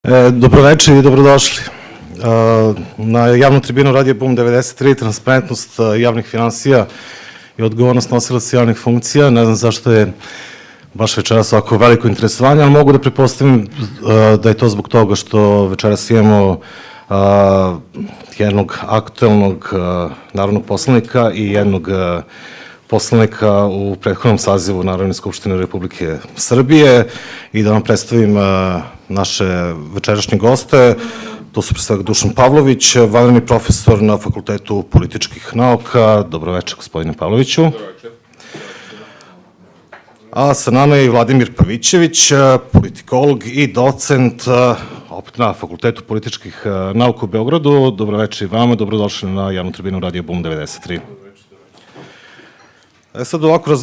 Dobroveče i dobrodošli. Na javnu tribinu Radio Boom 93, transparentnost javnih finansija i odgovornost nosilaca javnih funkcija. Ne znam zašto je baš večeras ovako veliko interesovanje, ali mogu da pretpostavim da je to zbog toga što večeras imamo jednog aktuelnog narodnog poslanika i jednog poslanika u prethodnom sazivu Narodne skupštine Republike Srbije i da vam predstavim naše večerašnje goste. To su pre svega Dušan Pavlović, vanredni profesor na Fakultetu političkih nauka. Dobroveče, gospodine Pavloviću. Dobroveče. A sa nama je i Vladimir Pavićević, politikolog i docent opet na Fakultetu političkih nauka u Beogradu. Dobroveče i vama, dobrodošli na javnu tribinu Radio Boom 93. Sad ovako,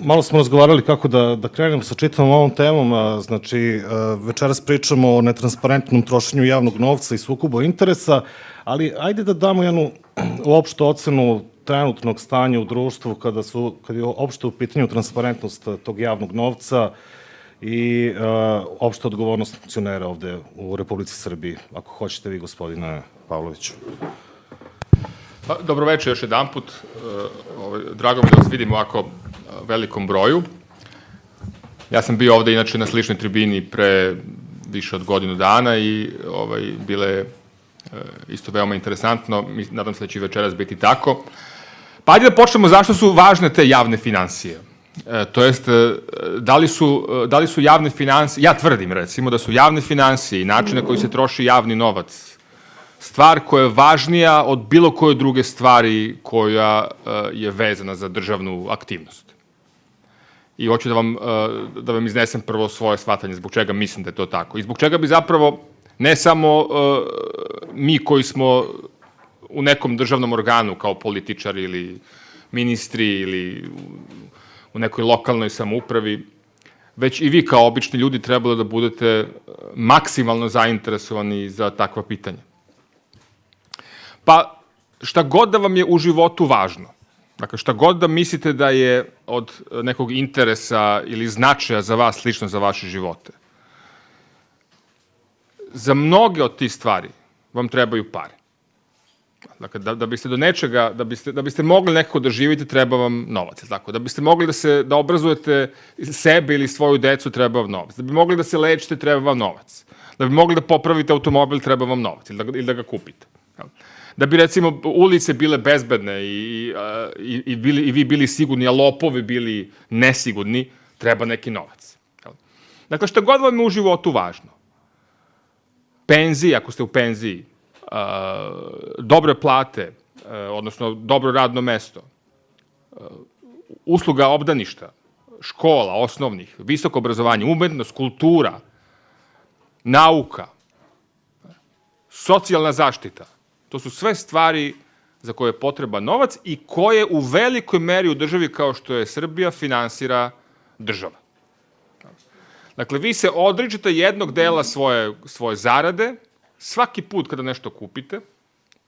malo smo razgovarali kako da krenemo sa čitavom ovom temom, znači večeras pričamo o netransparentnom trošenju javnog novca i sukobu interesa, ali ajde da damo jednu opštu ocenu trenutnog stanja u društvu kada je opšte u pitanju transparentnost tog javnog novca i opšta odgovornost funkcionera ovde u Republici Srbiji. Ako hoćete vi, gospodine Pavloviću. Dobroveče još jedan put. Drago mi da vas vidim u ovako velikom broju. Ja sam bio ovde inače na sličnoj tribini pre više od godinu dana i bilo je isto veoma interesantno. Nadam se da će i večeras biti tako. Pa ajde da počnemo zašto su važne te javne finansije. To jest, da li su javne finansije, ja tvrdim recimo da su javne finansije i način na koji se troši javni novac stvar koja je važnija od bilo koje druge stvari koja je vezana za državnu aktivnost. I hoću da vam iznesem prvo svoje shvatanje zbog čega mislim da je to tako. I zbog čega bi zapravo ne samo mi koji smo u nekom državnom organu kao političari ili ministri ili u nekoj lokalnoj samoupravi, već i vi kao obični ljudi trebalo da budete maksimalno zainteresovani za takva pitanja. Pa šta god da vam je u životu važno, dakle šta god da mislite da je od nekog interesa ili značaja za vas, slično za vaše živote, za mnoge od tih stvari vam trebaju pare. Dakle, da biste do nečega, da biste mogli nekako da živite, treba vam novac. Tako? Da biste mogli da obrazujete sebe ili svoju decu, treba vam novac. Da bi mogli da se lečite, treba vam novac. Da bi mogli da popravite automobil, treba vam novac ili da ga kupite. Da bi, recimo, ulice bile bezbedne i vi bili sigurni, a lopovi bili nesigurni, treba neki novac. Dakle, šta god vam je u životu važno. Penzije, ako ste u penziji, dobre plate, odnosno dobro radno mesto, usluga obdaništa, škola, osnovnih, visoko obrazovanje, umetnost, kultura, nauka, socijalna zaštita. To su sve stvari za koje je potreban novac i koje u velikoj meri u državi kao što je Srbija finansira država. Dakle, vi se odričete jednog dela svoje zarade svaki put kada nešto kupite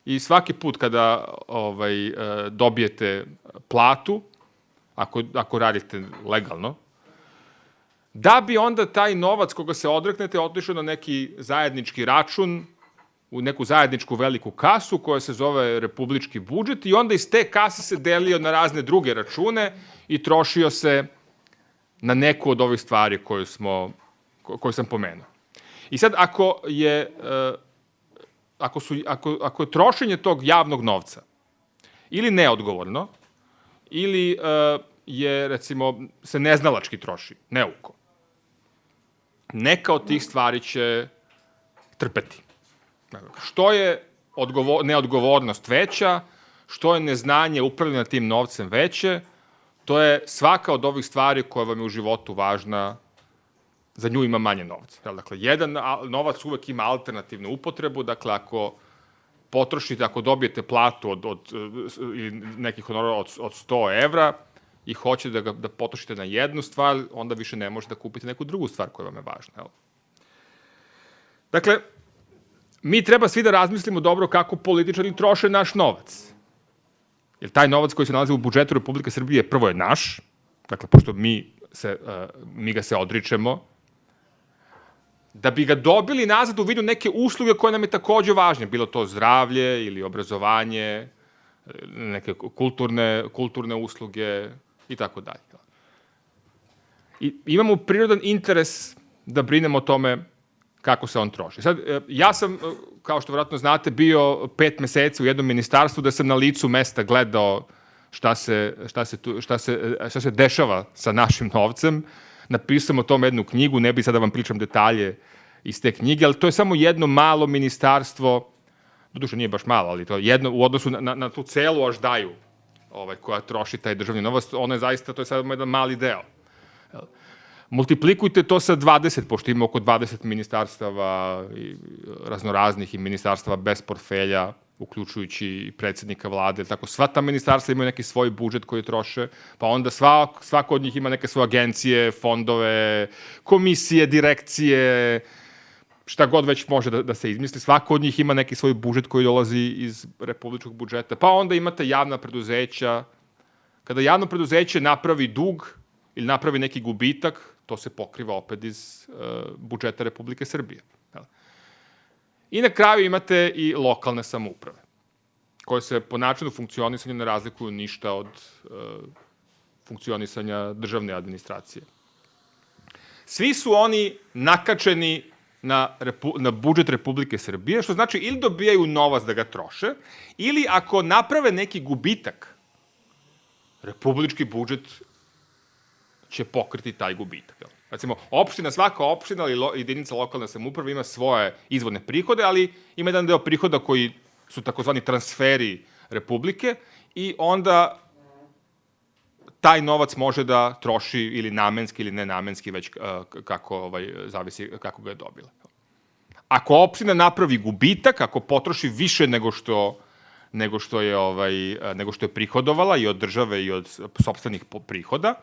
i svaki put kada dobijete platu, ako radite legalno, da bi onda taj novac koga se odreknete otišao na neki zajednički račun, u neku zajedničku veliku kasu koja se zove republički budžet i onda iz te kase se delio na razne druge račune i trošio se na neku od ovih stvari koje sam pomenuo. I sad, ako je trošenje tog javnog novca ili neodgovorno, ili je, recimo, se neznalački troši, neuko, neka od tih stvari će trpeti. Što je neodgovornost veća, što je neznanje upravljanja tim novcem veće, to je svaka od ovih stvari koja vam je u životu važna, za nju ima manje novca. Dakle, jedan novac uvek ima alternativnu upotrebu, dakle, ako potrošite, ako dobijete platu od nekih honora od 100 evra i hoćete da potrošite na jednu stvar, onda više ne možete da kupite neku drugu stvar koja vam je važna. Dakle, mi treba svi da razmislimo dobro kako političari troše naš novac. Jer taj novac koji se nalazi u budžetu Republike Srbije prvo je naš, dakle, pošto mi ga se odričemo, da bi ga dobili nazad u vidu neke usluge koje nam je takođe važne, bilo to zdravlje ili obrazovanje, neke kulturne usluge i tako dalje. I imamo prirodan interes da brinemo o tome kako se on troši. Sad, ja sam, kao što vjerojatno znate, bio 5 meseci u jednom ministarstvu da sam na licu mesta gledao šta se dešava sa našim novcem. Napisao sam o tome jednu knjigu, ne bi sad da vam pričam detalje iz te knjige, ali to je samo jedno malo ministarstvo, doduše nije baš malo, ali to je jedno u odnosu na tu celu Aždaju koja troši taj državni novac, ono je zaista, to je samo jedan mali deo. Multiplikujte to sa 20, pošto ima oko 20 ministarstava raznoraznih i ministarstava bez portfelja, uključujući i predsjednika vlade. Tako, sva ta ministarstva imaju neki svoj budžet koji troše, pa onda svako od njih ima neke svoje agencije, fondove, komisije, direkcije, šta god već može da se izmisli. Svako od njih ima neki svoj budžet koji dolazi iz republičkog budžeta. Pa onda imate javna preduzeća. Kada javno preduzeće napravi dug ili napravi neki gubitak, to se pokriva opet iz budžeta Republike Srbije. I na kraju imate i lokalne samouprave, koje se po načinu funkcionisanja ne razlikuju ništa od funkcionisanja državne administracije. Svi su oni nakačeni na budžet Republike Srbije, što znači ili dobijaju novac da ga troše, ili ako naprave neki gubitak, republički budžet će pokriti taj gubitak. Recimo, svaka opština ili jedinica lokalne samouprave ima svoje izvorne prihode, ali ima jedan deo prihoda koji su takozvani transferi Republike i onda taj novac može da troši ili namenski ili nenamenski, već zavisi kako ga je dobila. Ako opština napravi gubitak, ako potroši više nego što je prihodovala i od države i od sopstvenih prihoda,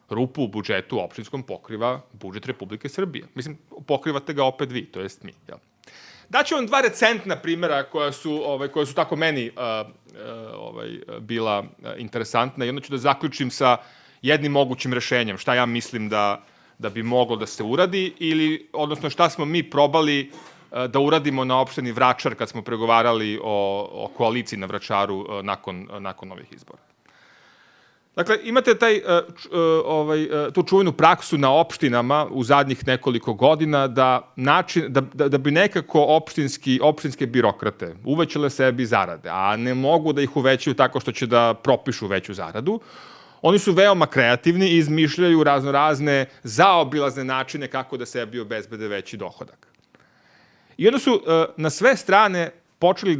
rupu u budžetu opštinskom pokriva budžet Republike Srbije. Mislim, pokrivate ga opet vi, to jest mi. Daću vam 2 recentna primjera koja su tako meni bila interesantna i onda ću da zaključim sa jednim mogućim rešenjem, šta ja mislim da bi moglo da se uradi, odnosno šta smo mi probali da uradimo na opštini Vračar kad smo pregovarali o koaliciji na Vračaru nakon ovih izbora. Dakle, imate tu čuvenu praksu na opštinama u zadnjih nekoliko godina da bi nekako opštinske birokrate uvećale sebi zarade, a ne mogu da ih uvećaju tako što će da propišu veću zaradu. Oni su veoma kreativni i izmišljaju razne zaobilazne načine kako da sebi obezbede veći dohodak. I onda su na sve strane počeli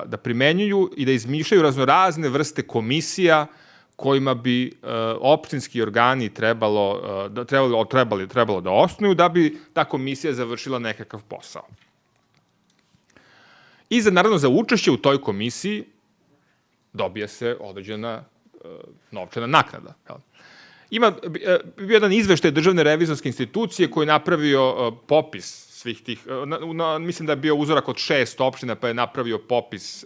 da primenjuju i da izmišljaju raznorazne vrste komisija kojima bi opštinski organi trebalo da osnuju da bi ta komisija završila nekakav posao. I naravno za učešće u toj komisiji dobije se određena novčana naknada. Ima bio jedan izveštaj Državne revizorske institucije koji je napravio popis svih tih, mislim da je bio uzorak od 6 opština, pa je napravio popis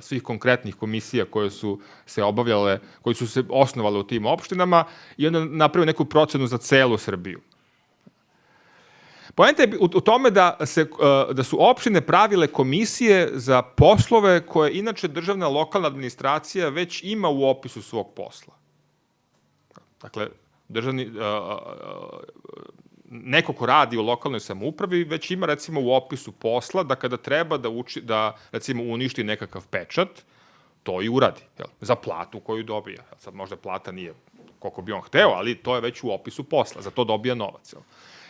svih konkretnih komisija koje su se obavljale, koje su se osnovale u tim opštinama i onda napravio neku procenu za celu Srbiju. Poenta je u tome da su opštine pravile komisije za poslove koje inače državna lokalna administracija već ima u opisu svog posla. Dakle, neko ko radi u lokalnoj samoupravi već ima recimo u opisu posla da kada treba da recimo uništi nekakav pečat, to i uradi, za platu koju dobija. Sad možda plata nije koliko bi on hteo, ali to je već u opisu posla, za to dobija novac.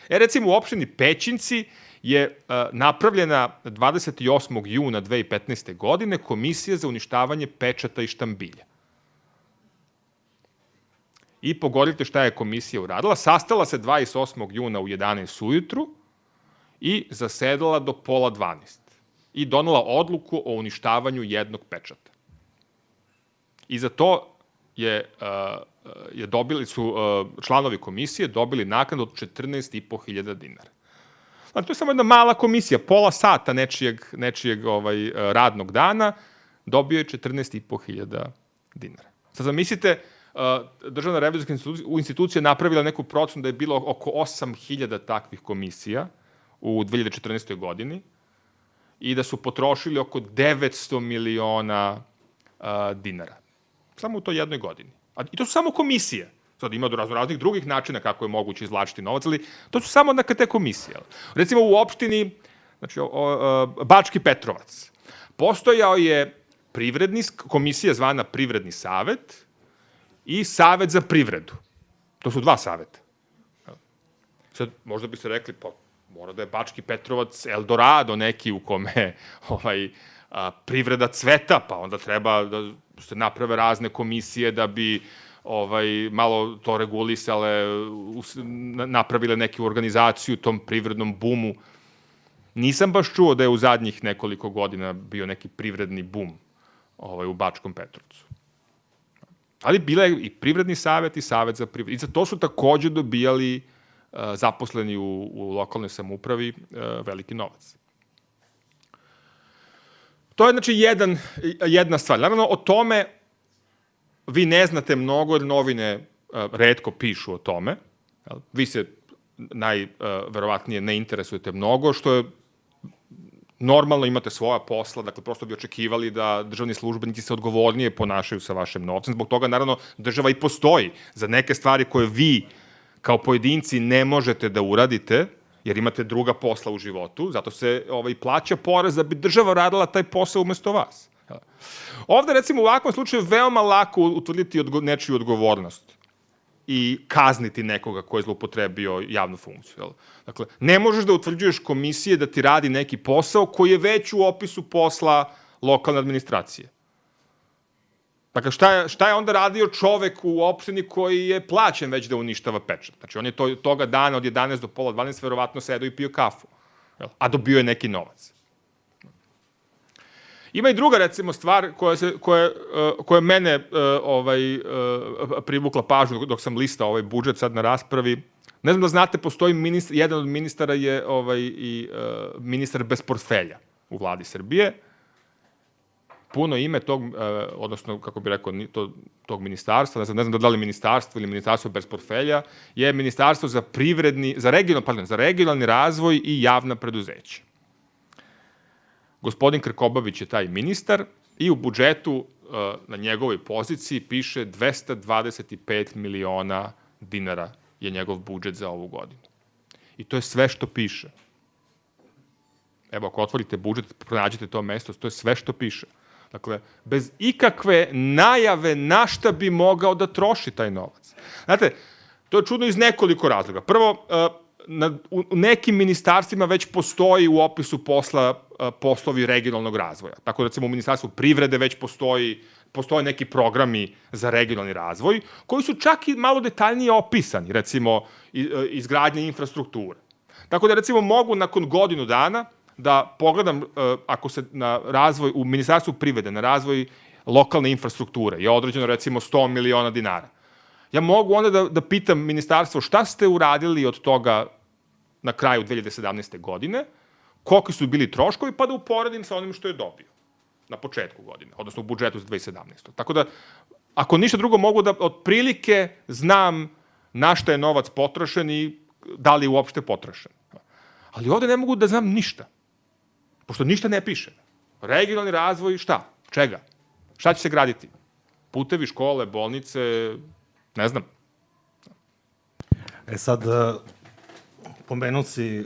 Recimo u opštini Pećinci je napravljena 28. juna 2015. godine komisija za uništavanje pečata i štambilja. I pogodite šta je komisija uradila. Sastala se 28. juna u 11 ujutru i zasedala do 11:30. I donela odluku o uništavanju jednog pečata. I za to su članovi komisije dobili naknadu od 14.500 dinara. Znači, to je samo jedna mala komisija, pola sata nečijeg radnog dana dobio je 14.500 dinara. Sad zamislite Državna revizorska institucija napravila neku procenu da je bilo oko 8.000 takvih komisija u 2014. godini i da su potrošili oko 900 miliona dinara. Samo u toj jednoj godini. I to su samo komisije. Sad ima raznih drugih načina kako je moguće izvlačiti novac, ali to su samo te komisije. Recimo u opštini, znači Bački Petrovac, postojao je komisija zvana Privredni savet i Savet za privredu. To su dva saveta. Sad, možda bi se rekli, pa mora da je Bački Petrovac Eldorado neki u kome privreda cveta, pa onda treba da se naprave razne komisije da bi malo to regulisale, napravile neku organizaciju u tom privrednom bumu. Nisam baš čuo da je u zadnjih nekoliko godina bio neki privredni bum u Bačkom Petrovcu. Ali bila je i Privredni savet i Savet za privredu. I za to su takođe dobijali zaposleni u lokalnoj samoupravi veliki novac. To je, znači, jedna stvar. Naravno, o tome vi ne znate mnogo, jer novine retko pišu o tome. Vi se najverovatnije ne interesujete mnogo, što je normalno, imate svoja posla, dakle, prosto bi očekivali da državni službenici se odgovornije ponašaju sa vašim novcem. Zbog toga, naravno, država i postoji za neke stvari koje vi kao pojedinci ne možete da uradite, jer imate druga posla u životu, zato se plaća porez da bi država radila taj posao umesto vas. Ovde, recimo, u ovakvom slučaju veoma lako utvrditi nečiju odgovornost i kazniti nekoga ko je zloupotrebio javnu funkciju. Dakle, ne možeš da utvrđuješ komisije da ti radi neki posao koji je već u opisu posla lokalne administracije. Dakle, šta je onda radio čovek u opštini koji je plaćen već da uništava pečat? Znači, on je toga dana od 11 do pola 12 verovatno sedao i pio kafu, a dobio je neki novac. Ima i druga, recimo, stvar koja mene privukla pažnju dok sam listao ovaj budžet sad na raspravi. Ne znam da znate, postoji jedan od ministara je ministar bez portfelja u vladi Srbije. Puno ime tog, odnosno, kako bih rekao, tog ministarstva, ne znam da li ministarstvo ili ministarstvo bez portfelja, je ministarstvo za regionalni razvoj i javna preduzeća. Gospodin Krkobabić je taj ministar i u budžetu na njegovoj poziciji piše 225 miliona dinara je njegov budžet za ovu godinu. I to je sve što piše. Evo, ako otvorite budžet, pronađete to mesto, to je sve što piše. Dakle, bez ikakve najave na šta bi mogao da troši taj novac. Znate, to je čudno iz nekoliko razloga. Prvo, u nekim ministarstvima već postoji u opisu posla poslovi regionalnog razvoja. Tako da, recimo, u Ministarstvu privrede već postoje neki programi za regionalni razvoj, koji su čak i malo detaljnije opisani, recimo, izgradnje infrastrukture. Tako da, recimo, mogu nakon godinu dana da pogledam, ako se na razvoj, u Ministarstvu privrede, na razvoj lokalne infrastrukture je određeno, recimo, 100 miliona dinara. Ja mogu onda da pitam ministarstvo šta ste uradili od toga na kraju 2017. godine, koliki su bili troškovi, pa da uporedim sa onim što je dobio na početku godine, odnosno u budžetu za 2017. Tako da, ako ništa drugo, mogu da otprilike znam na šta je novac potrošen i da li je uopšte potrošen. Ali ovde ne mogu da znam ništa, pošto ništa ne piše. Regionalni razvoj, šta? Čega? Šta će se graditi? Putevi, škole, bolnice, ne znam. Sad, pomenuo si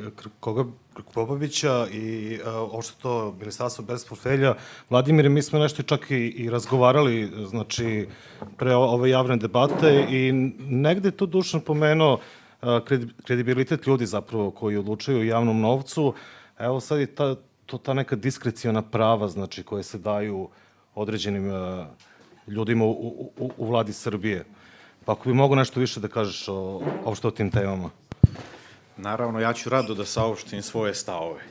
Krkobabića i ošto to ministarstvo bez portfelja. Vladimir, mi smo nešto čak i razgovarali, znači, pre ove javne debate i negde tu Dušan pomenuo kredibilitet ljudi zapravo koji odlučuju o javnom novcu. Evo sad je ta neka diskreciona prava, znači, koje se daju određenim ljudima u vladi Srbije. Pa ako bi mogo nešto više da kažeš o tim temama. Naravno, ja ću rado da saopštim svoje stavove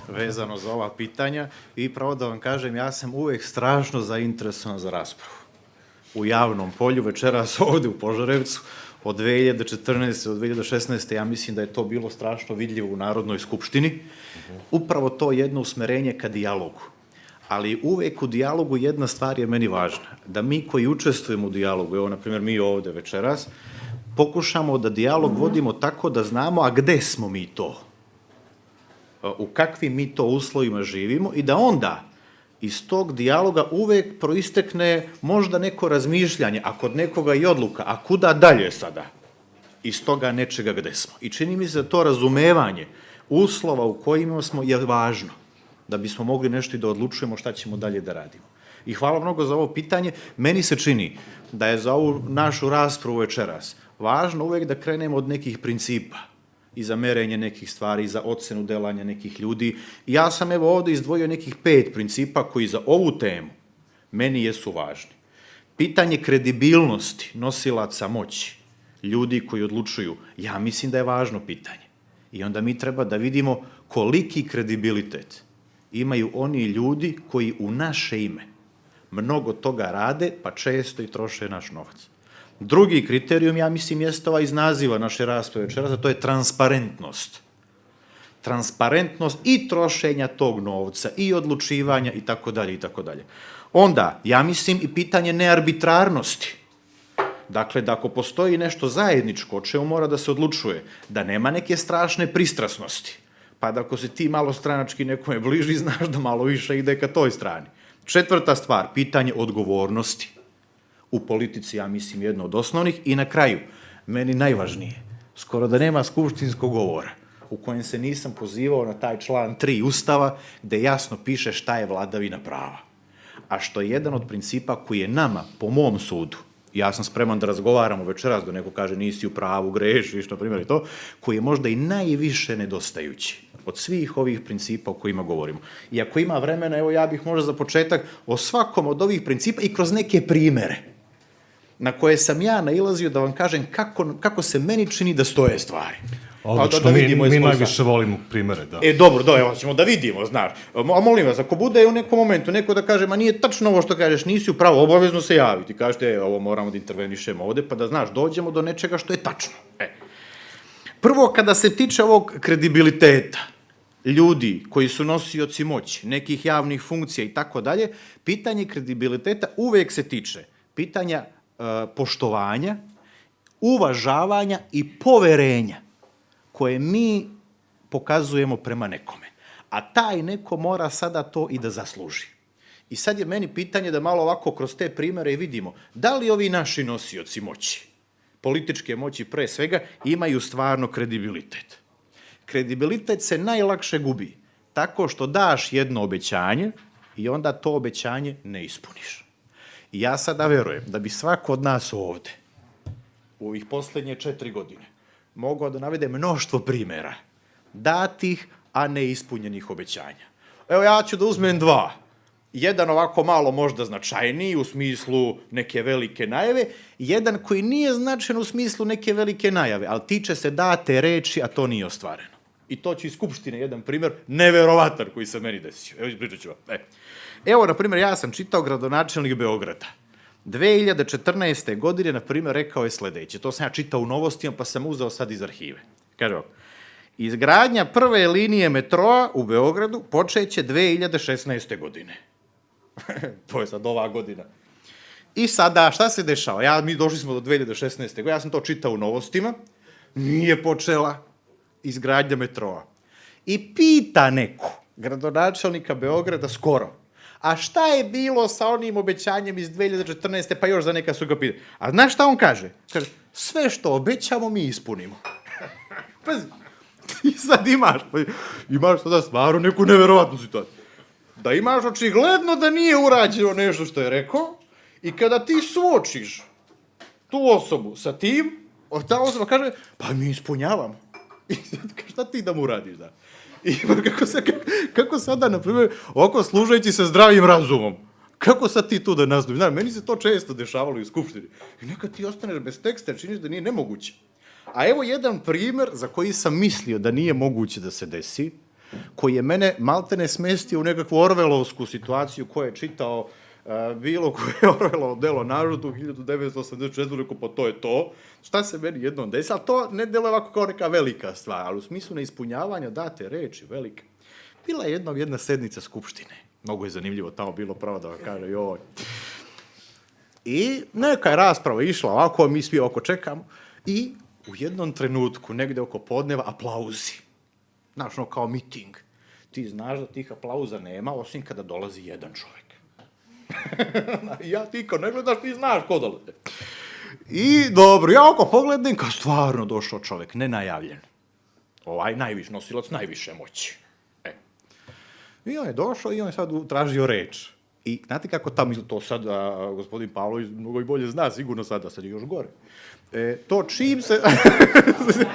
vezano za ova pitanja i pravo da vam kažem, ja sam uvek strašno zainteresovan za raspravu. U javnom polju, večeras ovde u Požarevcu, od 2014. do 2016. ja mislim da je to bilo strašno vidljivo u Narodnoj skupštini. Upravo to jedno usmerenje ka dijalogu. ali uvek u dijalogu jedna stvar je meni važna, da mi koji učestvujemo u dijalogu, evo, na primjer, mi ovde večeras, pokušamo da dijalog vodimo tako da znamo, a gde smo mi to? U kakvim mi to uslovima živimo i da onda iz tog dijaloga uvek proistekne možda neko razmišljanje, a kod nekoga i odluka, a kuda dalje sada? Iz toga nečega gde smo. I čini mi se da to razumevanje uslova u kojima smo je važno, da bismo mogli nešto i da odlučujemo šta ćemo dalje da radimo. I hvala mnogo za ovo pitanje. Meni se čini da je za ovu našu raspravu večeras važno uvek da krenemo od nekih principa i za merenje nekih stvari, i za ocenu delanja nekih ljudi. I ja sam evo ovde izdvojio nekih 5 principa koji za ovu temu meni jesu važni. Pitanje kredibilnosti nosilaca moći, ljudi koji odlučuju, ja mislim da je važno pitanje. I onda mi treba da vidimo koliki kredibilitet imaju oni ljudi koji u naše ime mnogo toga rade, pa često i troše naš novac. Drugi kriterijum, ja mislim, jeste ovaj iz naziva naše rasprave večeras, a to je transparentnost. Transparentnost i trošenja tog novca, i odlučivanja, i tako dalje, i tako dalje. Onda, ja mislim, i pitanje nearbitrarnosti. Dakle, da ako postoji nešto zajedničko, o čemu mora da se odlučuje, da nema neke strašne pristrasnosti, pa da ako se ti malo stranački nekome bliži, znaš da malo više ide ka toj strani. Četvrta stvar, pitanje odgovornosti. U politici, ja mislim, jedno od osnovnih. I na kraju, meni najvažnije, skoro da nema skupštinskog govora u kojem se nisam pozivao na taj član 3 Ustava, gde jasno piše šta je vladavina prava. A što je jedan od principa koji je nama, po mom sudu, ja sam spreman da razgovaramo večeras, da neko kaže nisi u pravu, grešiš, na primjer i to, koji je možda i najviše nedostajući od svih ovih principa o kojima govorimo. I ako ima vremena, evo ja bih možda za početak o svakom od ovih principa i kroz neke primere na koje sam ja nailazio da vam kažem kako se meni čini da stoje stvari. Odlično, mi najviše volimo primere, da. Dobro, evo ćemo da vidimo, znaš. A molim vas, ako bude u nekom momentu neko da kaže, ma nije tačno ovo što kažeš, nisi u pravu, obavezno se javiti. Kažete, ovo moramo da intervenišemo ovde, pa da, znaš, dođemo do nečega što je tačno. Prvo, kada se tiče ovog kredibiliteta, ljudi koji su nosioci moći, nekih javnih funkcija i tako dalje, pitanje kredibiliteta uvek se tiče pitanja poštovanja, uvažavanja i poverenja koje mi pokazujemo prema nekome. A taj neko mora sada to i da zasluži. I sad je meni pitanje da malo ovako kroz te primere i vidimo da li ovi naši nosioci moći, političke moći pre svega, imaju stvarno kredibilitet. Kredibilitet se najlakše gubi tako što daš jedno obećanje i onda to obećanje ne ispuniš. I ja sada verujem da bi svako od nas ovde u ovih poslednje 4 godine mogao da navede mnoštvo primera datih, a neispunjenih obećanja. Evo ja ću da uzmem 2. Jedan ovako malo možda značajniji u smislu neke velike najave, jedan koji nije značajan u smislu neke velike najave, ali tiče se date reči, a to nije ostvareno. I to će iz Skupštine jedan primer, neverovatan koji se meni desio. Evo ispričat ću vam. Evo, na primjer, ja sam čitao gradonačelnik Beograda. 2014. godine, na primjer, rekao je sledeće. To sam ja čitao u novostima, pa sam uzeo sad iz arhive. Kaže ovako. Izgradnja prve linije metroa u Beogradu počeće 2016. godine. To je sad ova godina. I sada, šta se dešava? Mi došli smo do 2016. godine, ja sam to čitao u novostima, nije počela izgradnja metroa. I pita neko, gradonačelnika Beograda skoro, a šta je bilo sa onim obećanjem iz 2014. pa još za neka su ga pitali. A znaš šta on kaže? Kaže, sve što obećamo mi ispunimo. Pazi, ti sad imaš sada stvarno neku neverovatnu situaciju. Da imaš očigledno da nije urađeno nešto što je rekao i kada ti suočiš tu osobu sa tim, ta osoba kaže, pa mi ispunjavamo. I sad, šta ti da mu radiš, da? I kako sada, na primjer, ovako služajući se zdravim razumom, kako sad ti tu da nastupi? Znaš, meni se to često dešavalo i u Skupštini. I nekad ti ostaneš bez teksta, činiš da nije nemoguće. A evo jedan primer za koji sam mislio da nije moguće da se desi, koji je mene maltene smestio u nekakvu orvelovsku situaciju koju je čitao bilo koje je Orvelovo delo Nažutu 1984, rekao, pa to je to. Šta se meni jednom desi, ali to ne deluje ovako kao neka velika stvar, ali u smislu neispunjavanja date reči, velika. Bila je jedna sednica Skupštine, Mnogo je zanimljivo tamo bilo, pravo da vam kaže, joj. I neka je rasprava išla ovako, mi svi ovako čekamo i u jednom trenutku, negde oko podneva, aplauzi. Znaš, ono kao miting. Ti znaš da tih aplauza nema, osim kada dolazi jedan čovjek. Ja ti kao ne gledaš, ti znaš ko dolazi. I dobro, ja oko pogledam, kao stvarno došao čovjek, nenajavljen. Nosilac najviše moći. I on je došao i on je sad tražio reč. I znate kako tamo to sad, gospodin Pavlović mnogo i bolje zna, sigurno sad je još gore. To čim se...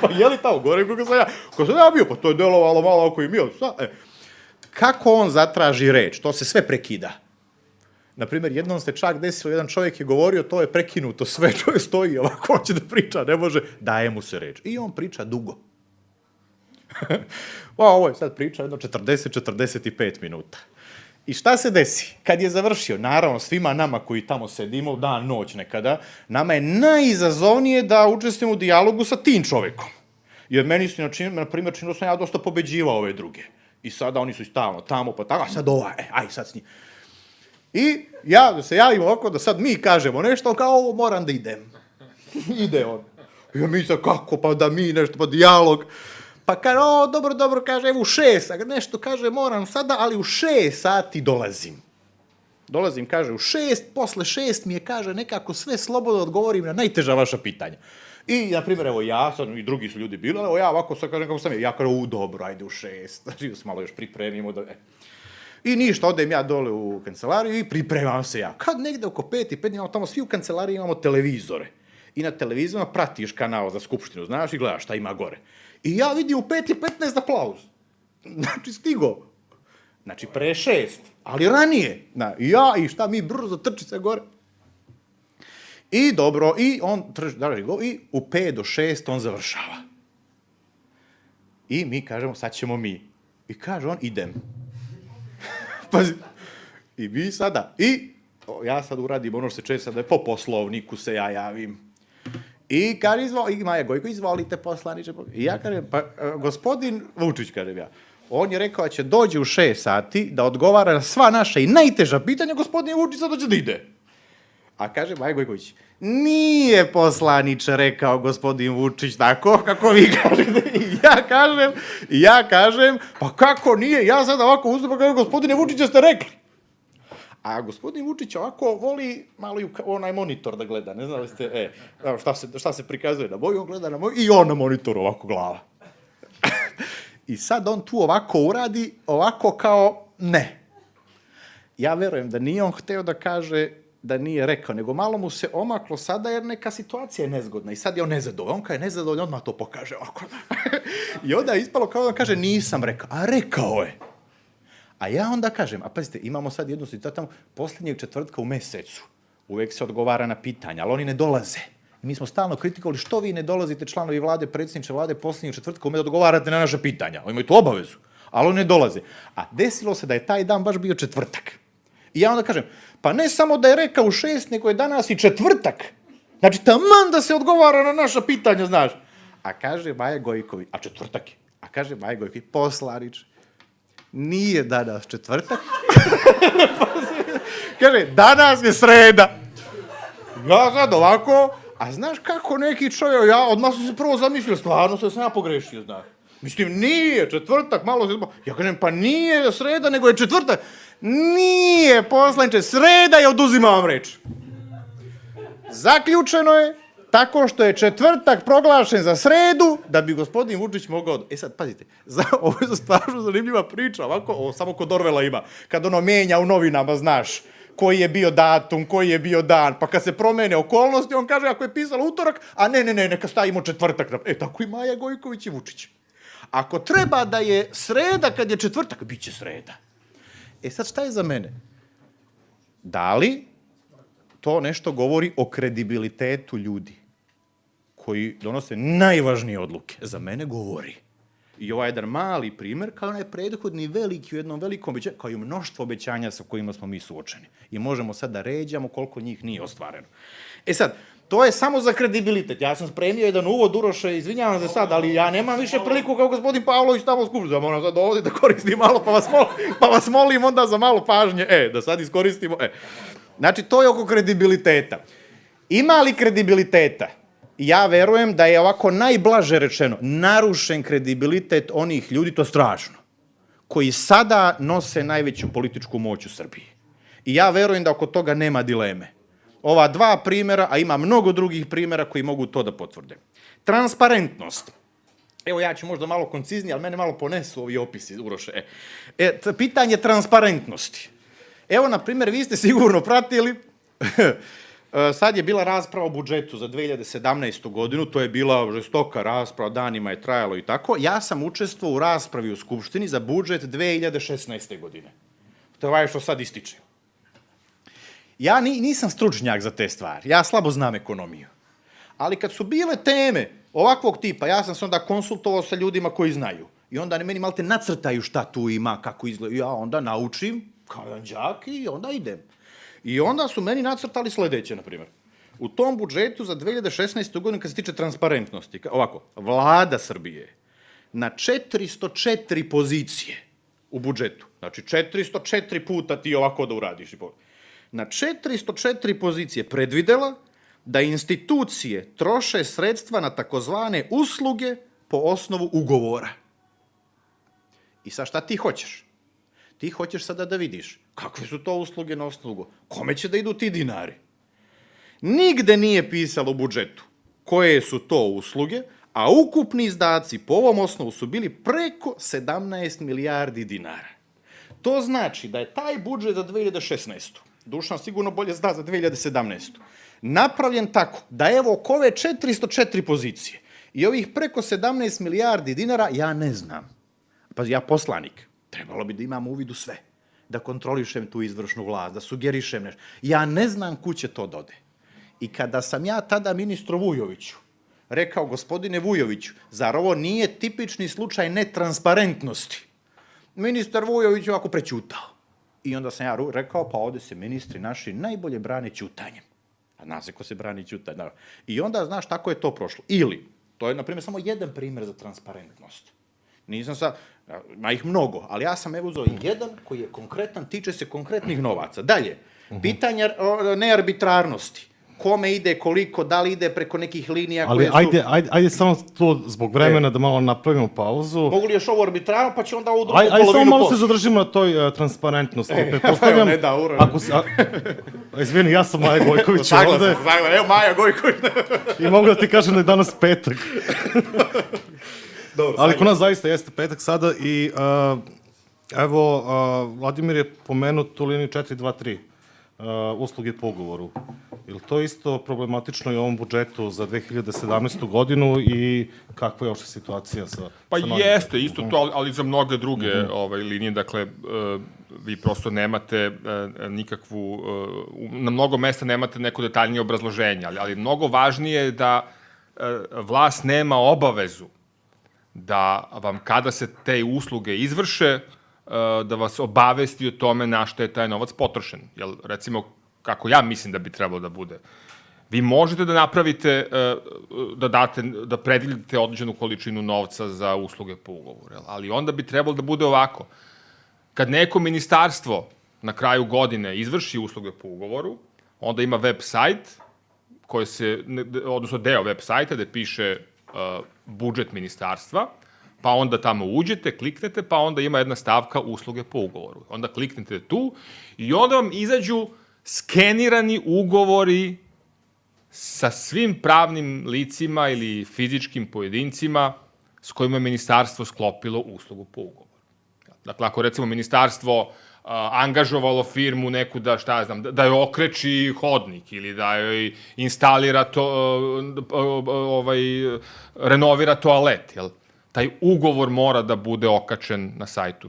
pa je li tamo gore kako sam ja? Ko sam ja bio, pa to je delovalo malo oko i mi. Kako on zatraži reč? To se sve prekida. Naprimjer, jednom se čak desilo, jedan čovjek je govorio, to je prekinuto sve, čovjek stoji ovako, hoće da priča, ne može, daje mu se reč. I on priča dugo. Ovo je sad priča jedno 40-45 minuta. I šta se desi? Kad je završio, naravno svima nama koji tamo sedimo, dan, noć nekada, nama je najizazovnije da učestvujemo u dijalogu sa tim čovjekom. Jer meni su, na primjer, činilo sam ja dosta pobeđivao ove druge. I sada oni su stalno tamo, pa tako, a sad aj sad s njim. I ja da se javim ovako, da sad mi kažemo nešto, kao ovo moram da idem. Ide on. Ja mislim, kako, pa da mi nešto, pa dijalog. Pa kaže, dobro, kaže, evo u 6, nešto kaže, moram sada, ali u 6 sati dolazim. Dolazim, kaže, u 6, posle 6 mi je, kaže, nekako sve slobodno odgovorim na najteža vaša pitanja. I, na primjer, evo ja, sad i drugi su ljudi bili, evo ja ovako sad kažem kako sam ja kažem, dobro, ajde u 6, znači se malo još pripremimo. I ništa, odem ja dole u kancelariju i pripremam se ja. Kad negde oko 5:05 imamo tamo svi u kancelariji imamo televizore. I na televizorima pratiš kanal za skupštinu, znaš, i gledaš šta ima gore. I ja vidim u 5:15 aplauz. Znači, stigo. Znači, pre 6, ali ranije. I šta mi brzo trči se gore. I dobro, i on drži go, i u 5 do 6 on završava. I mi kažemo, sad ćemo mi. I kaže on, idem. Pazi. I mi sada, ja sad uradim ono što se često da je po poslovniku se ja javim. I kaže, Maja Gojko, izvolite poslaniče. I ja kažem, pa gospodin Vučić, kažem ja, on je rekao da će dođe u 6 sati da odgovara na sva naša i najteža pitanja, gospodin Vučić sad dođe da ide. A kaže Maja Gojković, nije poslaniče rekao gospodin Vučić tako, kako vi kažete. I ja kažem, pa kako nije, ja sad ovako uzmem, pa kažem, gospodine Vučića ste rekli. A gospodin Vučić ovako voli malo i onaj monitor da gleda, ne znam li ste, šta se prikazuje na boju, on gleda na boju i on na monitoru ovako glava. I sad on tu ovako uradi, ovako kao ne. Ja verujem da nije on hteo da kaže da nije rekao, nego malo mu se omaklo sada jer neka situacija je nezgodna i sad je on nezadovoljan. On kada je nezadovoljan, odmah to pokaže ovako. I onda je ispalo kao da kaže nisam rekao, a rekao je. A ja onda kažem, a pazite, imamo sad jednu situaciju tamo, posljednjeg četvrtka u mesecu, uvek se odgovara na pitanja, ali oni ne dolaze. I mi smo stalno kritikovali što vi ne dolazite članovi vlade, predsjedniče vlade, posljednjeg četvrtka da odgovarate na naše pitanja. Oni imaju tu obavezu, ali oni ne dolaze. A desilo se da je taj dan baš bio četvrtak. I ja onda kažem, pa ne samo da je rekao u 6, nego je danas i četvrtak. Znači, taman da se odgovara na naša pitanja, znaš. A kaže Maja Gojković, a četvrtak je, a kaže Maja Gojković, poslaniče, nije danas četvrtak. Kaže, danas je sreda. Ja sad ovako, a znaš kako neki čovjek, ja odmah sam se prvo zamislio, stvarno sam ja pogrešio, znaš. Mislim, nije četvrtak, malo se... Ja kažem, pa nije sreda, nego je četvrtak. Nije, poslaniče, sreda je, oduzimam vam reč. Zaključeno je tako što je četvrtak proglašen za sredu, da bi gospodin Vučić mogao... Sad, pazite, ovo je stvarno zanimljiva priča, ovako, ovo samo kod Orvela ima, kad ono menja u novinama, znaš, koji je bio datum, koji je bio dan, pa kad se promene okolnosti, on kaže, ako je pisalo utorak, a ne, neka stavimo četvrtak. Tako i Maja Gojković i Vučić. Ako treba da je sreda kad je četvrtak, bit će sreda. Sad šta je za mene? Da li to nešto govori o kredibilitetu ljudi koji donose najvažnije odluke? Za mene govori. I ovaj jedan mali primer, kao onaj prethodni veliki u jednom velikom obećanju, kao i mnoštvo obećanja sa kojima smo mi suočeni. I možemo sad da ređamo koliko njih nije ostvareno. Sad, To je samo za kredibilitet. Ja sam spremio jedan uvod, Uroše, izvinjavam se sad, ali ja nemam više priliku kao gospodin Pavlović tamo u skupštini. Moram sad ovdje da koristim malo, pa vas molim onda za malo pažnje. Da sad iskoristimo. Znači, to je oko kredibiliteta. Ima li kredibiliteta? Ja verujem da je ovako najblaže rečeno narušen kredibilitet onih ljudi, to strašno, koji sada nose najveću političku moć u Srbiji. I ja verujem da oko toga nema dileme. Ova dva primjera, a ima mnogo drugih primjera koji mogu to da potvrde. Transparentnost. Evo ja ću možda malo konciznije, ali mene malo ponesu ovi opisi, Uroše. Pitanje transparentnosti. Evo, na primjer, vi ste sigurno pratili, sad je bila rasprava o budžetu za 2017. godinu, to je bila žestoka rasprava, danima je trajalo i tako. Ja sam učestvovao u raspravi u Skupštini za budžet 2016. godine. To je ovaj što sad ističe. Ja nisam stručnjak za te stvari, ja slabo znam ekonomiju. Ali kad su bile teme ovakvog tipa, ja sam se onda konsultovao sa ljudima koji znaju. I onda meni malte nacrtaju šta tu ima, kako izgleda. Ja onda naučim, kao jedan đak, i onda idem. I onda su meni nacrtali sledeće, na primjer. U tom budžetu za 2016. godinu, kad se tiče transparentnosti, ovako, Vlada Srbije na 404 pozicije u budžetu, znači 404 puta ti ovako da uradiš, na 404 pozicije predvidela da institucije troše sredstva na takozvane usluge po osnovu ugovora. I sad šta ti hoćeš? Ti hoćeš sada da vidiš kakve su to usluge na osnovu ugovora. Kome će da idu ti dinari? Nigde nije pisalo u budžetu koje su to usluge, a ukupni izdaci po ovom osnovu su bili preko 17 milijardi dinara. To znači da je taj budžet za 2016. Dušan sigurno bolje zna za 2017. napravljen tako da evo oko ove 404 pozicije i ovih preko 17 milijardi dinara ja ne znam. Pa ja poslanik, trebalo bi da imam uvid u sve, da kontrolišem tu izvršnu vlast, da sugerišem nešto. Ja ne znam kud će to dode. I kada sam ja tada ministru Vujoviću rekao, gospodine Vujoviću, zar ovo nije tipični slučaj netransparentnosti? Ministar Vujović ovako prećutao. I onda sam ja rekao, pa ovde se ministri naši najbolje brane ćutanjem. A zna se ko se brani ćutanjem. I onda, znaš, tako je to prošlo. Ili, to je, na primjer, samo jedan primjer za transparentnost. Nisam sad, ima ih mnogo, ali ja sam evo uzeo jedan koji je konkretan, tiče se konkretnih novaca. Dalje, pitanja nearbitrarnosti. Kome ide, koliko, da li ide preko nekih linija koje su... Ali ajde samo to zbog vremena da malo napravimo pauzu. Mogu li još ovo arbitrarno, pa će onda ovu drugu polovinu polovinu... Ajde samo malo se zadržimo na toj transparentnosti. Evo, ne da, uro. Izvini, ja sam Maja Gojković ovde. Evo Maja Gojković. I mogu da ti kažem da je danas petak. Ali kod nas zaista jeste petak sada i evo, Vladimir je pomenuo tu liniju 423, usluge po ugovoru. Je li to isto problematično i u ovom budžetu za 2017. godinu i kakva je oša situacija sa... Pa jeste, isto to, ali za mnoge druge linije, dakle, vi prosto nemate nikakvu, na mnogo mesta nemate neko detaljnije obrazloženje, ali mnogo važnije je da vlast nema obavezu da vam kada se te usluge izvrše, da vas obavesti o tome na što je taj novac potrošen. Jer, recimo, kako ja mislim da bi trebalo da bude, vi možete da napravite, da predvidite određenu količinu novca za usluge po ugovoru, ali onda bi trebalo da bude ovako. Kad neko ministarstvo na kraju godine izvrši usluge po ugovoru, onda ima web sajt, odnosno deo web sajta gde piše budžet ministarstva, pa onda tamo uđete, kliknete, pa onda ima jedna stavka usluge po ugovoru. Onda kliknete tu i onda vam izađu skenirani ugovori sa svim pravnim licima ili fizičkim pojedincima s kojima je ministarstvo sklopilo uslugu po ugovoru. Dakle, ako recimo ministarstvo angažovalo firmu neku da, šta ja znam, da joj okreči hodnik ili da joj instalira renovira toalet, jel? Taj ugovor mora da bude okačen na sajtu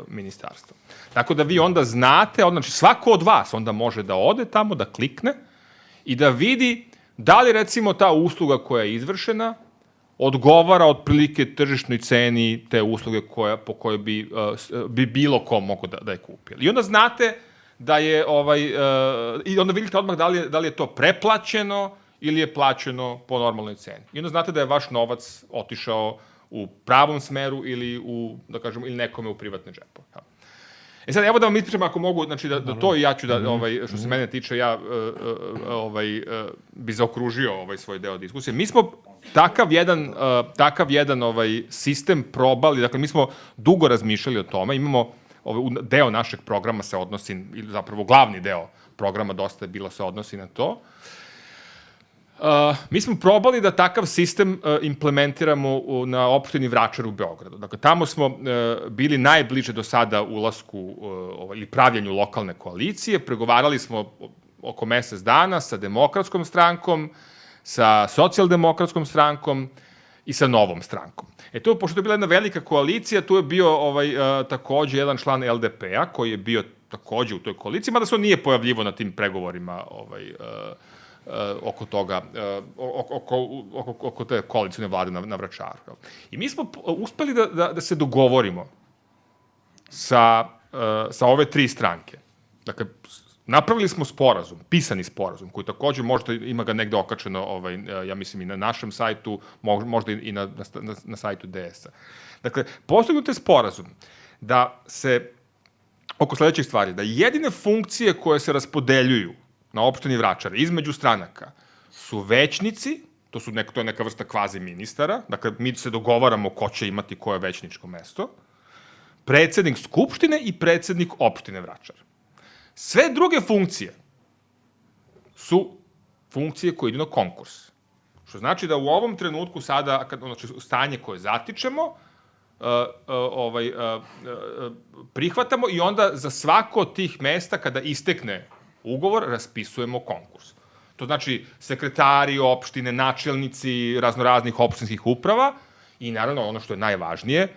ministarstva. Tako da vi onda znate, znači svako od vas onda može da ode tamo, da klikne i da vidi da li recimo ta usluga koja je izvršena odgovara otprilike tržišnoj ceni te usluge po kojoj bi bilo ko mogo da je kupi. I onda znate da je, i onda vidite odmah da li je to preplaćeno ili je plaćeno po normalnoj ceni. I onda znate da je vaš novac otišao u pravom smeru ili da kažemo, ili nekome u privatne džepove. E sad, evo da vam ispričam, ako mogu, znači da to i ja ću da, što se mene tiče, ja bi zaokružio svoj deo diskusije. Mi smo takav jedan sistem probali, dakle, mi smo dugo razmišljali o tome, imamo, deo našeg programa se odnosi, ili zapravo glavni deo programa dosta je bilo se odnosi na to. Mi smo probali da takav sistem implementiramo na opštini Vračar u Beogradu. Dakle, tamo smo bili najbliže do sada ulasku ili pravljenju lokalne koalicije. Pregovarali smo oko mesec dana sa Demokratskom strankom, sa Socijaldemokratskom strankom i sa Novom strankom. Pošto je bila jedna velika koalicija, tu je bio takođe jedan član LDP-a koji je bio takođe u toj koaliciji, mada se on nije pojavljivo na tim pregovorima oko toga, oko te koalicijne vlade na Vračaru. I mi smo uspeli da se dogovorimo sa ove tri stranke. Dakle, napravili smo sporazum, pisani sporazum, koji takođe možda ima ga negde okačeno, ja mislim i na našem sajtu, možda i na sajtu DS-a. Dakle, postignut je sporazum da se, oko sledećih stvari, da jedine funkcije koje se raspodeljuju na opštini Vračar između stranaka su većnici, to je neka vrsta kvazi ministara, dakle, mi se dogovaramo ko će imati koje većničko mesto, predsednik Skupštine i predsednik opštine Vračar. Sve druge funkcije su funkcije koje idu na konkurs. Što znači da u ovom trenutku sada, znači stanje koje zatičemo, prihvatamo i onda za svako od tih mesta kada istekne ugovor raspisujemo konkurs. To znači sekretari opštine, načelnici raznoraznih opštinskih uprava i naravno ono što je najvažnije,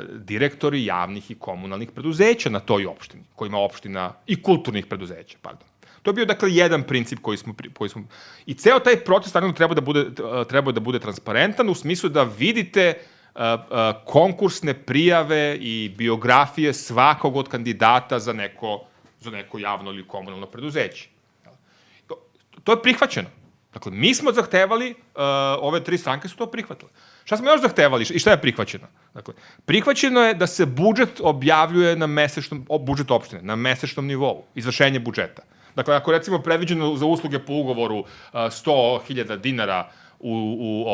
direktori javnih i komunalnih preduzeća na toj opštini, kojima opština i kulturnih preduzeća, pardon. To je bio, dakle, jedan princip koji smo... I ceo taj proces, naravno, treba da bude transparentan u smislu da vidite konkursne prijave i biografije svakog od kandidata za neko javno ili komunalno preduzeće. To je prihvaćeno. Dakle, mi smo zahtevali, ove tri stranke su to prihvatile. Šta smo još zahtevali i šta je prihvaćeno? Dakle, prihvaćeno je da se budžet objavljuje na mesečnom, budžet opštine, na mesečnom nivou, izvršenje budžeta. Dakle, ako recimo predviđeno za usluge po ugovoru 100.000 dinara u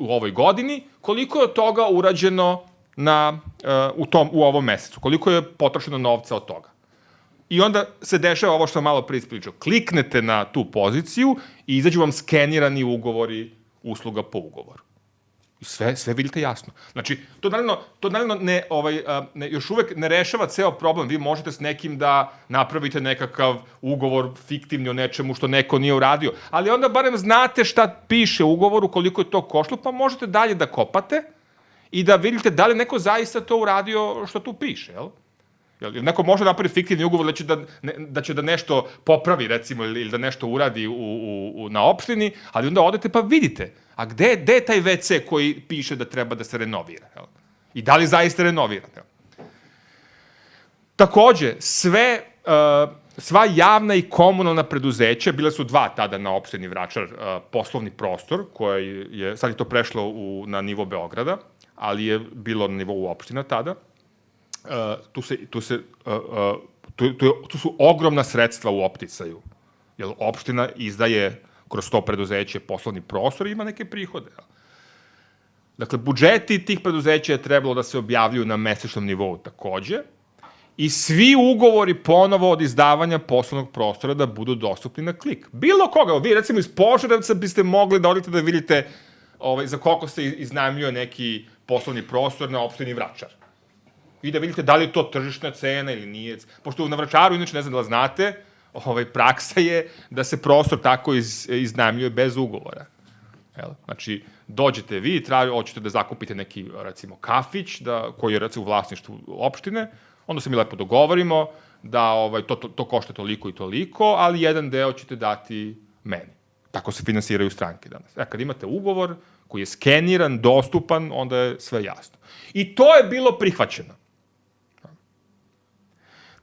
ovoj godini, koliko je od toga urađeno u ovom mesecu? Koliko je potrošeno novca od toga? I onda se dešava ovo što malo pre ispričao. Kliknete na tu poziciju i izađu vam skenirani ugovori usluga po ugovoru. I sve vidite jasno. Znači, to naravno još uvek ne rešava ceo problem. Vi možete s nekim da napravite nekakav ugovor fiktivni o nečemu što neko nije uradio. Ali onda barem znate šta piše u ugovoru, koliko je to koštalo, pa možete dalje da kopate i da vidite da li neko zaista to uradio što tu piše, jel? Jer neko može napraviti fiktivni ugovor da će da nešto popravi, recimo, ili da nešto uradi na opštini, ali onda odete pa vidite, a gde je taj WC koji piše da treba da se renovira? I da li zaista renovira? Takođe, sva javna i komunalna preduzeća, bile su dva tada na opštini Vračar, poslovni prostor, sad je to prešlo na nivo Beograda, ali je bilo na nivou opština tada, tu su ogromna sredstva u opticaju, jer opština izdaje kroz to preduzeće poslovni prostor i ima neke prihode. Dakle, budžeti tih preduzeća je trebalo da se objavljuju na mesečnom nivou takođe i svi ugovori ponovo od izdavanja poslovnog prostora da budu dostupni na klik. Bilo koga, vi recimo iz Požarevca biste mogli da odete da vidite za koliko se iznajmljuje neki poslovni prostor na opštini Vračar. I da vidite da li je to tržišna cena ili nije. Pošto na Vračaru, inače ne znam da li znate, praksa je da se prostor tako iznajmljuje bez ugovora. Znači, dođete vi, hoćete da zakupite neki, recimo, kafić, koji je, recimo, u vlasništvu opštine, onda se mi lepo dogovorimo da to košta toliko i toliko, ali jedan deo ćete dati meni. Tako se finansiraju stranke danas. Kad imate ugovor koji je skeniran, dostupan, onda je sve jasno. I to je bilo prihvaćeno.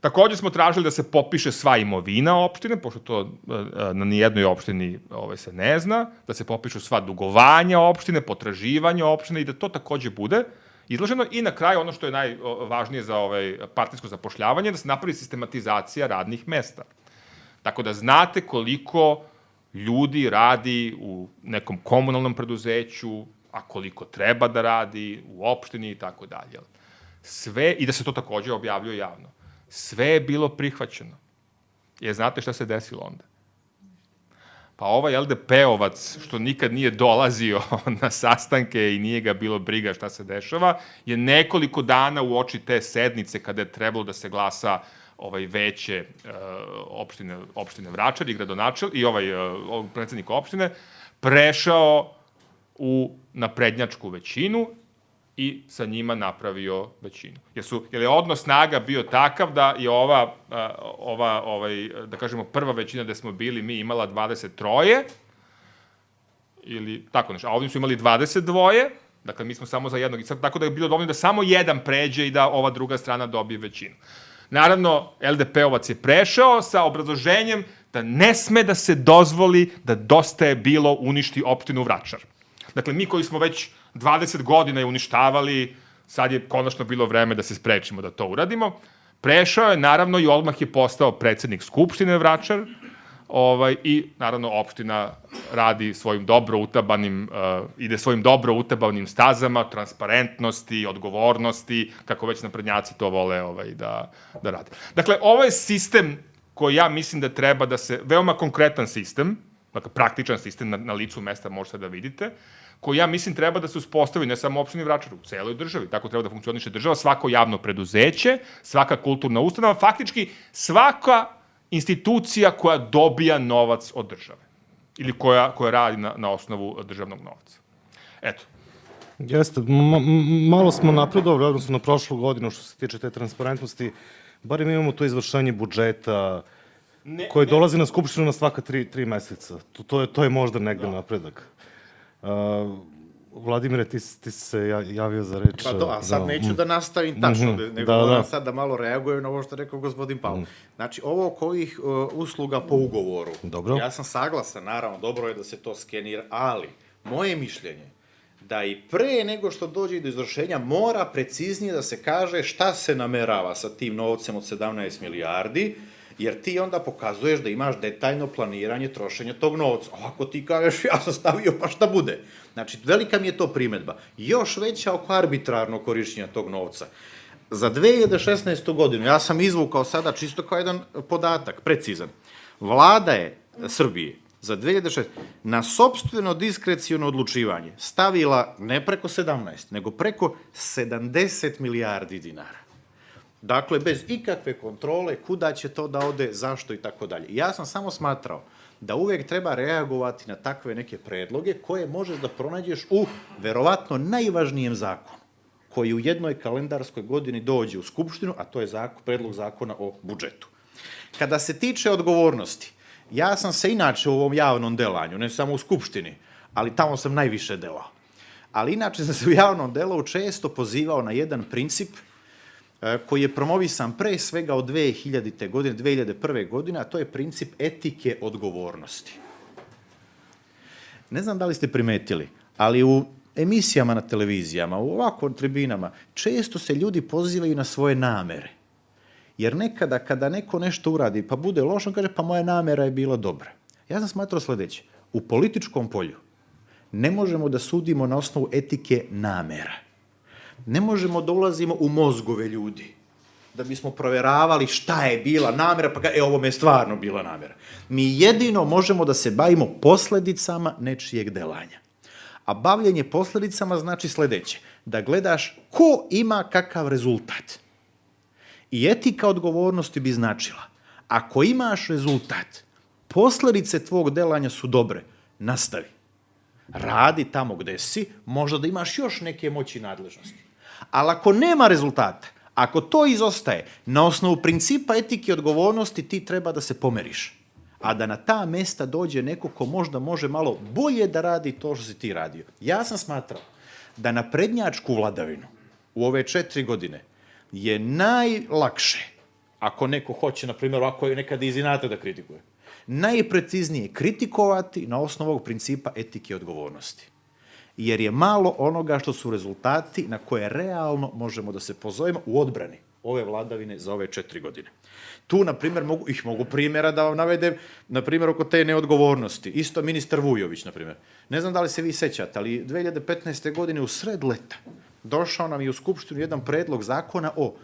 Takođe smo tražili da se popiše sva imovina opštine, pošto to na nijednoj opštini se ne zna, da se popišu sva dugovanja opštine, potraživanja opštine i da to takođe bude izloženo. I na kraju ono što je najvažnije za partijsko zapošljavanje, da se napravi sistematizacija radnih mesta. Tako da znate koliko ljudi radi u nekom komunalnom preduzeću, a koliko treba da radi u opštini i tako dalje. Sve, i da se to takođe objavljuje javno. Sve je bilo prihvaćeno. Jer znate šta se desilo onda? Pa ovaj LDP-ovac, što nikad nije dolazio na sastanke i nije ga bilo briga šta se dešava, je nekoliko dana u oči te sednice kada je trebalo da se glasa veće opštine Vračar i i predsednik opštine, prešao u naprednjačku većinu i sa njima napravio većinu. Jer je odnos snaga bio takav da je da kažemo, prva većina gde smo bili mi imala 23, ili tako nešto, a ovdje su imali 22, dakle mi smo samo za jednog, tako da je bilo dovoljno da samo jedan pređe i da ova druga strana dobije većinu. Naravno, LDP-ovac je prešao sa obrazloženjem da ne sme da se dozvoli da Dosta je bilo uništi opštinu Vračar. Dakle, mi koji smo već 20 godina je uništavali, sad je konačno bilo vreme da se sprečimo da to uradimo. Prešao je, naravno, i odmah je postao predsednik Skupštine Vračar i, naravno, opština radi svojim ide svojim dobro utabanim stazama, transparentnosti, odgovornosti, kako već naprednjaci to vole da rade. Dakle, ovo je sistem koji ja mislim da treba da se, veoma konkretan sistem, dakle, praktičan sistem, na licu mesta možete da vidite, koji ja mislim treba da se uspostavi ne samo u opštini Vračar, u celoj državi. Tako treba da funkcioniše država, svako javno preduzeće, svaka kulturna ustanova, faktički svaka institucija koja dobija novac od države ili koja radi na osnovu državnog novca. Eto. Jeste, malo smo napredovali odnosno na prošlu godinu što se tiče te transparentnosti, barem imamo to izvršenje budžeta koje dolazi na Skupštinu na svaka 3 meseca. To je možda negde napredak. Vladimire, ti se javio za reč. Pa to, a sad neću da nastavim tačno, nego moram sad da malo reagujem na ovo što je rekao gospodin Pavle. Znači, ovo oko ovih usluga po ugovoru, ja sam saglasan, naravno, dobro je da se to skenira, ali moje mišljenje da i pre nego što dođe do izvršenja mora preciznije da se kaže šta se namerava sa tim novcem od 17 milijardi, jer ti onda pokazuješ da imaš detaljno planiranje trošenja tog novca. Ako ti kažeš, ja sam stavio, pa šta bude? Znači, velika mi je to primedba. Još veća oko arbitrarnog korišćenja tog novca. Za 2016. godinu, ja sam izvukao sada čisto kao jedan podatak, precizan. Vlada je Srbije za 2016. na sopstveno diskrecijono odlučivanje stavila ne preko 17, nego preko 70 milijardi dinara. Dakle, bez ikakve kontrole, kuda će to da ode, zašto i tako dalje. Ja sam samo smatrao da uvek treba reagovati na takve neke predloge koje možeš da pronađeš u, verovatno, najvažnijem zakonu, koji u jednoj kalendarskoj godini dođe u Skupštinu, a to je predlog zakona o budžetu. Kada se tiče odgovornosti, ja sam se inače u ovom javnom delanju, ne samo u Skupštini, ali tamo sam najviše delao, ali inače sam se u javnom delu često pozivao na jedan princip koji je promovisan pre svega od 2000. godine, 2001. godine, a to je princip etike odgovornosti. Ne znam da li ste primetili, ali u emisijama na televizijama, u ovako tribinama, često se ljudi pozivaju na svoje namere. Jer nekada kada neko nešto uradi pa bude loš, on kaže pa moja namera je bila dobra. Ja sam smatrao sledeće, u političkom polju ne možemo da sudimo na osnovu etike namera. Ne možemo da ulazimo u mozgove ljudi, da bismo proveravali šta je bila namera, pa ovo me je stvarno bila namera. Mi jedino možemo da se bavimo posledicama nečijeg delanja. A bavljenje posledicama znači sledeće, da gledaš ko ima kakav rezultat. I etika odgovornosti bi značila, ako imaš rezultat, posledice tvog delanja su dobre, nastavi. Radi tamo gde si, možda da imaš još neke moći i nadležnosti. Ali ako nema rezultata, ako to izostaje, na osnovu principa etike odgovornosti ti treba da se pomeriš. A da na ta mesta dođe neko ko možda može malo bolje da radi to što si ti radio. Ja sam smatrao da na prednjačku vladavinu u ove 4 godine je najlakše, ako neko hoće, na primjer, ako je nekada iz inata da kritikuje. Najpreciznije kritikovati na osnovu ovog principa etike i odgovornosti. Jer je malo onoga što su rezultati na koje realno možemo da se pozovemo u odbrani ove vladavine za ove 4 godine. Tu, na primjer, mogu primjera da vam navedem, na primjer, oko te neodgovornosti. Isto ministar Vujović, na primjer. Ne znam da li se vi sećate, ali 2015. godine u sred leta došao nam i u Skupštinu jedan predlog zakona o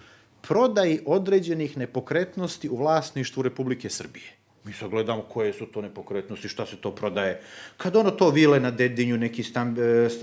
prodaji određenih nepokretnosti u vlasništvu Republike Srbije. Mi sad gledamo koje su to nepokretnosti, šta se to prodaje. Kad ono to vile na Dedinju, neki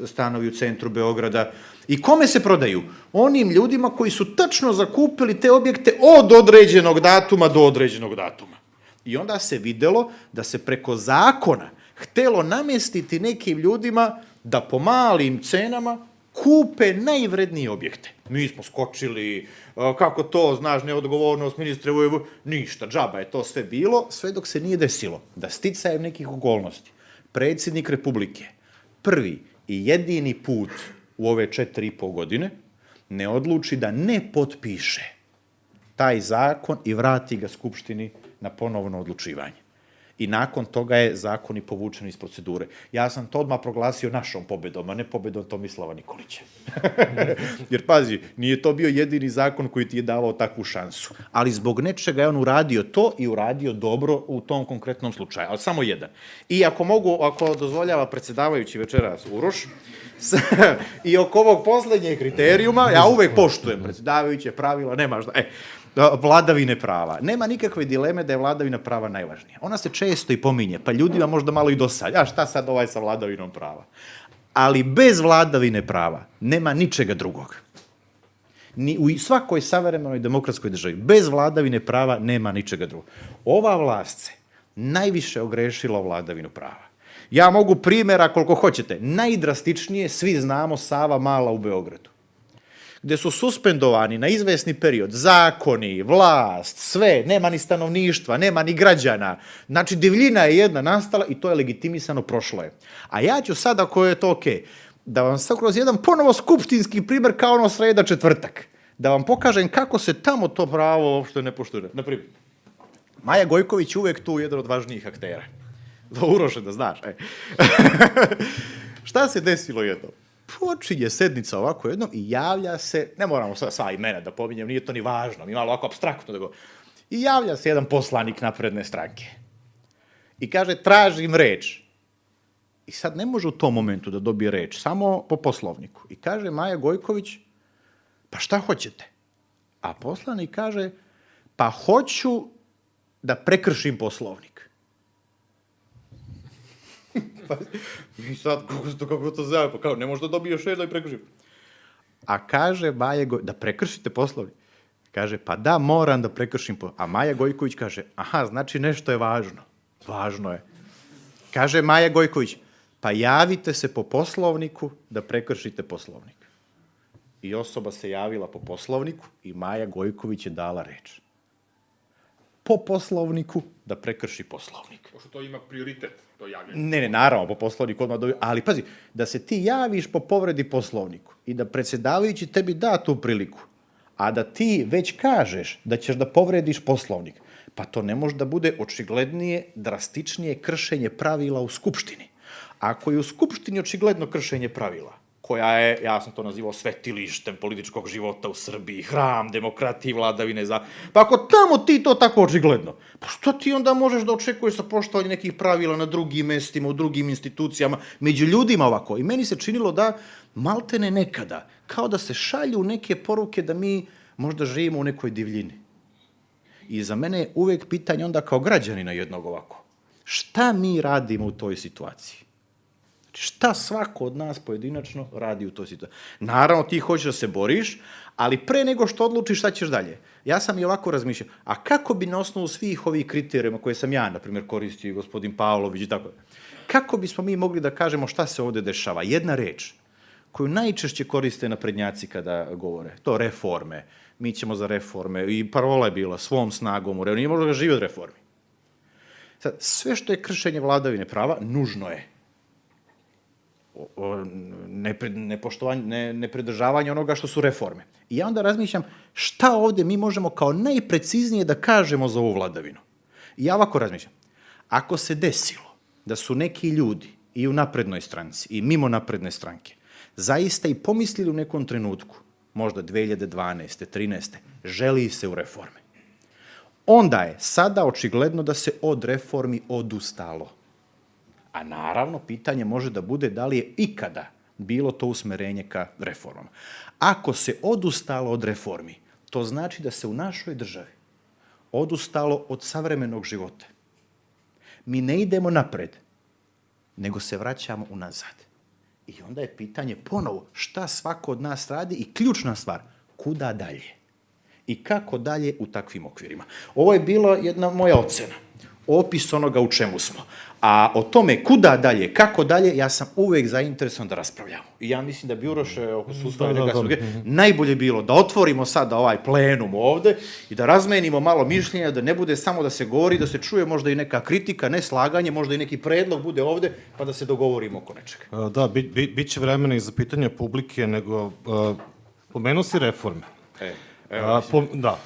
stanovi u centru Beograda. I kome se prodaju? Onim ljudima koji su tačno zakupili te objekte od određenog datuma do određenog datuma. I onda se videlo da se preko zakona htelo namestiti nekim ljudima da po malim cenama kupe najvrednije objekte. Mi smo skočili, kako to, znaš, neodgovornost, ministre Vujović, ništa, džaba je to sve bilo, sve dok se nije desilo da sticajem nekih okolnosti predsjednik Republike prvi i jedini put u ove 4,5 godine ne odluči da ne potpiše taj zakon i vrati ga Skupštini na ponovno odlučivanje. I nakon toga je zakon i povučen iz procedure. Ja sam to odmah proglasio našom pobedom, a ne pobedom Tomislava Nikolića. Jer, pazi, nije to bio jedini zakon koji ti je davao takvu šansu. Ali zbog nečega je on uradio to i uradio dobro u tom konkretnom slučaju. Ali samo jedan. I ako dozvoljava predsjedavajući večeras Uroš, i oko ovog poslednjeg kriterijuma, ja uvek poštujem predsjedavajuće pravila, nema šta. Vladavine prava. Nema nikakve dileme da je vladavina prava najvažnija. Ona se često i pominje, pa ljudima možda malo i dosadja. A šta sad sa vladavinom prava? Ali bez vladavine prava nema ničega drugog. Ni u svakoj savremenoj demokratskoj državi bez vladavine prava nema ničega drugog. Ova vlast se najviše ogrešila o vladavinu prava. Ja mogu primjera koliko hoćete. Najdrastičnije, svi znamo, Sava Mala u Beogradu, gde su suspendovani na izvesni period zakoni, vlast, sve, nema ni stanovništva, nema ni građana. Znači, divljina je jedna nastala i to je legitimisano, prošlo je. A ja ću sad, ako je to okej, da vam sad kroz jedan ponovo skupštinski primjer kao ono sreda četvrtak, da vam pokažem kako se tamo to pravo uopšte ne poštuje. Naprimjer, Maja Gojković uvek tu jedan od važnijih aktera. Da Uroše, da znaš. Šta se desilo jednom? Počinje sednica ovako jednom i javlja se, ne moramo sad sva imena da pominjem, nije to ni važno, mi malo ovako apstraktno da go... I javlja se jedan poslanik Napredne stranke. I kaže, tražim reč. I sad ne može u tom momentu da dobije reč, samo po Poslovniku. I kaže Maja Gojković, pa šta hoćete? A poslanik kaže, pa hoću da prekršim Poslovnik. I sad, kako to zove, pa kao, ne možeš da dobiješ reč da i prekršim. A kaže Maja Gojković, da prekršite Poslovnik? Kaže, pa da, moram da prekršim Poslovnik. A Maja Gojković kaže, aha, znači nešto je važno. Važno je. Kaže Maja Gojković, pa javite se po Poslovniku da prekršite Poslovnik. I osoba se javila po Poslovniku i Maja Gojković je dala reč. Po Poslovniku da prekrši Poslovnik. Pošto to ima prioritet, to javljanje. Ne, naravno, po Poslovniku odmah dobiju, ali pazi, da se ti javiš po povredi Poslovniku i da predsjedavajući tebi da tu priliku, a da ti već kažeš da ćeš da povrediš Poslovnik, pa to ne može da bude očiglednije, drastičnije kršenje pravila u Skupštini. Ako je u Skupštini očigledno kršenje pravila, koja je, ja sam to nazivao svetilištem političkog života u Srbiji, hram demokratije, vladavine pa ako tamo ti to tako očigledno, pa što ti onda možeš da očekuješ sa poštovanjem nekih pravila na drugim mestima, u drugim institucijama, među ljudima ovako? I meni se činilo da maltene nekada, kao da se šalju neke poruke da mi možda živimo u nekoj divljini. I za mene je uvek pitanje onda kao građanina jednog ovako. Šta mi radimo u toj situaciji? Šta svako od nas pojedinačno radi u toj situaciji? Naravno, ti hoćeš da se boriš, ali pre nego što odlučiš šta ćeš dalje. Ja sam i ovako razmišljao, a kako bi na osnovu svih ovih kriterijuma koje sam ja, na primjer, koristio i gospodin Pavlović i tako, kako bismo mi mogli da kažemo šta se ovde dešava? Jedna reč koju najčešće koriste naprednjaci kada govore, to reforme, mi ćemo za reforme, i parola je bila svom snagom, nije možda da živi od reformi. Sad, sve što je kršenje vladavine prava, nužno je. nepridržavanje onoga što su reforme. I ja onda razmišljam šta ovde mi možemo kao najpreciznije da kažemo za ovu vladavinu. I ja ovako razmišljam. Ako se desilo da su neki ljudi i u naprednoj stranci i mimo napredne stranke zaista i pomislili u nekom trenutku, možda 2012. 13. želi se u reforme, onda je sada očigledno da se od reformi odustalo. A naravno, pitanje može da bude da li je ikada bilo to usmerenje ka reformama. Ako se odustalo od reformi, to znači da se u našoj državi odustalo od savremenog života. Mi ne idemo napred, nego se vraćamo unazad. I onda je pitanje ponovo šta svako od nas radi i ključna stvar, kuda dalje? I kako dalje u takvim okvirima? Ovo je bila jedna moja ocena, opis onoga u čemu smo. A o tome kuda dalje, kako dalje, ja sam uvek zainteresovan da raspravljamo. I ja mislim da bi Uroš oko sustava najbolje bilo da otvorimo sada ovaj plenum ovde i da razmenimo malo mišljenja, da ne bude samo da se govori, da se čuje možda i neka kritika, neslaganje, možda i neki predlog bude ovde, pa da se dogovorimo oko nečega. Da, bit će vremena i za pitanje publike, nego pomenuo si reforme. Da.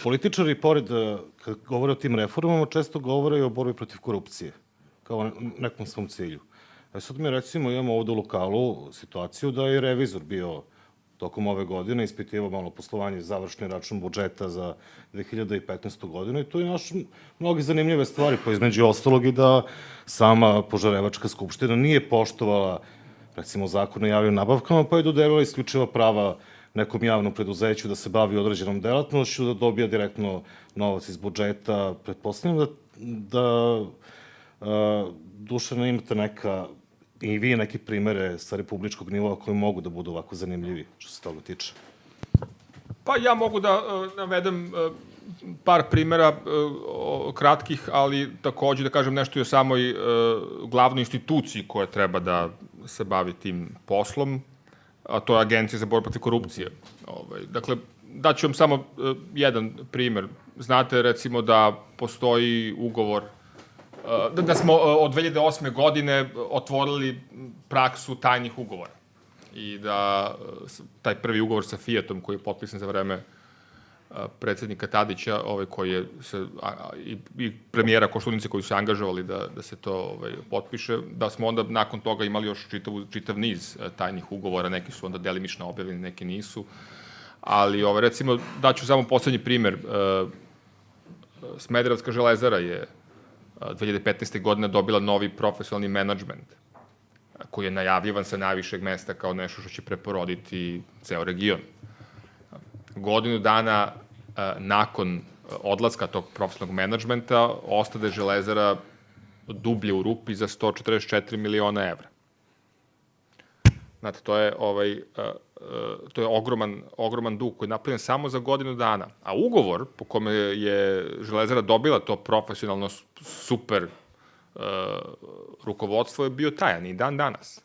Političari, pored, kad govore o tim reformama, često govore i o borbi protiv korupcije, kao nekom svom cilju. Sad mi recimo imamo ovde u lokalu situaciju da je revizor bio tokom ove godine, ispitivao malo poslovanje, završni račun budžeta za 2015. godinu i tu je naš mnogi zanimljive stvari, pa između ostalog i da sama Požarevačka skupština nije poštovala, recimo, zakon o javnim nabavkama, pa je dodelila isključiva prava nekom javnom preduzeću da se bavi određenom delatnošću, da dobija direktno novac iz budžeta. Pretpostavljam da Dušana, imate i vi neke primere sa republičkog nivoa koji mogu da budu ovako zanimljivi što se toga tiče. Pa ja mogu da navedem par primera kratkih, ali takođe da kažem nešto i o samoj glavnoj instituciji koja treba da se bavi tim poslom, a to je Agencija za borbu protiv korupcije. Dakle, daću vam samo jedan primer. Znate, recimo, da postoji ugovor, da smo od 2008. godine otvorili praksu tajnih ugovora i da taj prvi ugovor sa Fiatom koji je potpisan za vreme predsednika Tadića, koji je i premijera Koštunice koji su se angažovali da se to potpiše, da smo onda nakon toga imali još čitav niz tajnih ugovora, neki su onda delimično objavljeni, neki nisu, ali recimo daću samo poslednji primer. Smederevska železara je 2015. godine dobila novi profesionalni menadžment koji je najavljivan sa najvišeg mesta kao nešto što će preporoditi ceo region. Godinu dana nakon odlaska tog profesionalnog menadžmenta ostade železara dublje u rupi za 144 miliona evra. Znate, to je ogroman dug koji je napravljen samo za godinu dana. A ugovor po kome je železara dobila to profesionalno super rukovodstvo je bio tajan i dan danas.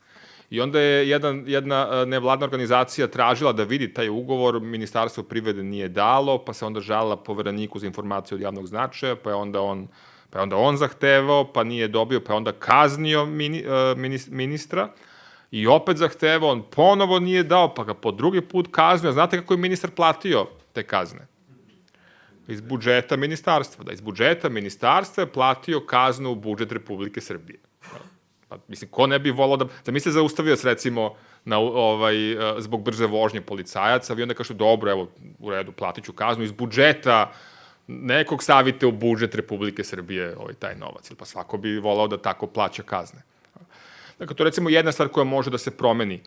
I onda je jedna nevladna organizacija tražila da vidi taj ugovor, Ministarstvo privrede nije dalo, pa se onda žalila Povereniku za informacije od javnog značaja, pa je onda on zahtevao, pa nije dobio, pa je onda kaznio ministra i opet zahtevao, on ponovo nije dao, pa ga po drugi put kaznio. Znate kako je ministar platio te kazne? Iz budžeta ministarstva. Da, iz budžeta ministarstva je platio kaznu u budžet Republike Srbije. Pa, mislim, ko ne bi volao da... Zamislite, zaustavio se, recimo, zbog brze vožnje policajaca, vi onda kažete, dobro, evo, u redu, platit ću kaznu iz budžeta, nekog stavite u budžet Republike Srbije taj novac, ili pa svako bi volao da tako plaća kazne. Dakle, to je, recimo, jedna stvar koja može da se promeni.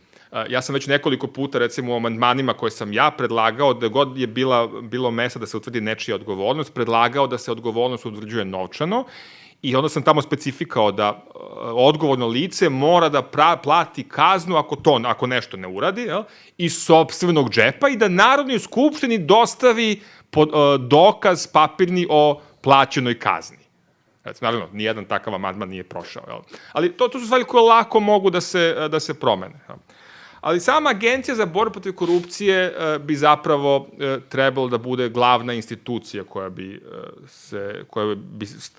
Ja sam već nekoliko puta, recimo, u amandmanima koje sam ja predlagao, da god je bilo mesta da se utvrdi nečija odgovornost, predlagao da se odgovornost utvrđuje novčano, i onda sam tamo specifikao da odgovorno lice mora da plati kaznu ako nešto ne uradi, iz sopstvenog džepa i da Narodnoj skupštini dostavi dokaz papirni o plaćenoj kazni. Naravno, nijedan takav amandman nije prošao. Ali to su stvari koje lako mogu da se promene. Ali sama Agencija za borbu protiv korupcije bi zapravo trebalo da bude glavna institucija koja bi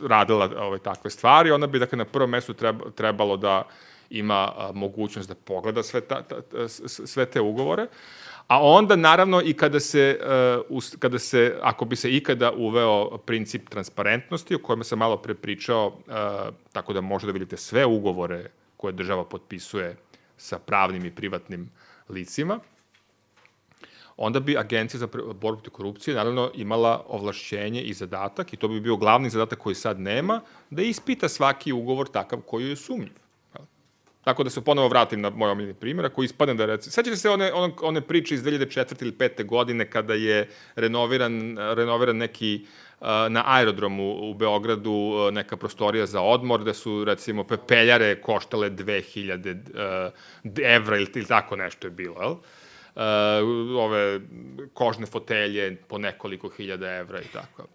radila takve stvari. Ona bi, dakle, na prvom mestu trebalo da ima mogućnost da pogleda sve te ugovore, a onda naravno i kada se, ako bi se ikada uveo princip transparentnosti, o kojem sam malo pre pričao, tako da možete da vidite sve ugovore koje država potpisuje sa pravnim i privatnim licima, onda bi Agencija za borbu protiv korupcije naravno imala ovlašćenje i zadatak, i to bi bio glavni zadatak koji sad nema, da ispita svaki ugovor takav koji je sumnjiv. Tako da se ponovo vratim na moj omiljeni primjer, ako ispadne da recimo... Sećate se one priče iz 2004. ili 2005. godine kada je renoviran neki na aerodromu u Beogradu neka prostorija za odmor, da su recimo pepeljare koštale 2000 evra ili tako nešto je bilo, jel? Ove kožne fotelje po nekoliko hiljada evra i tako.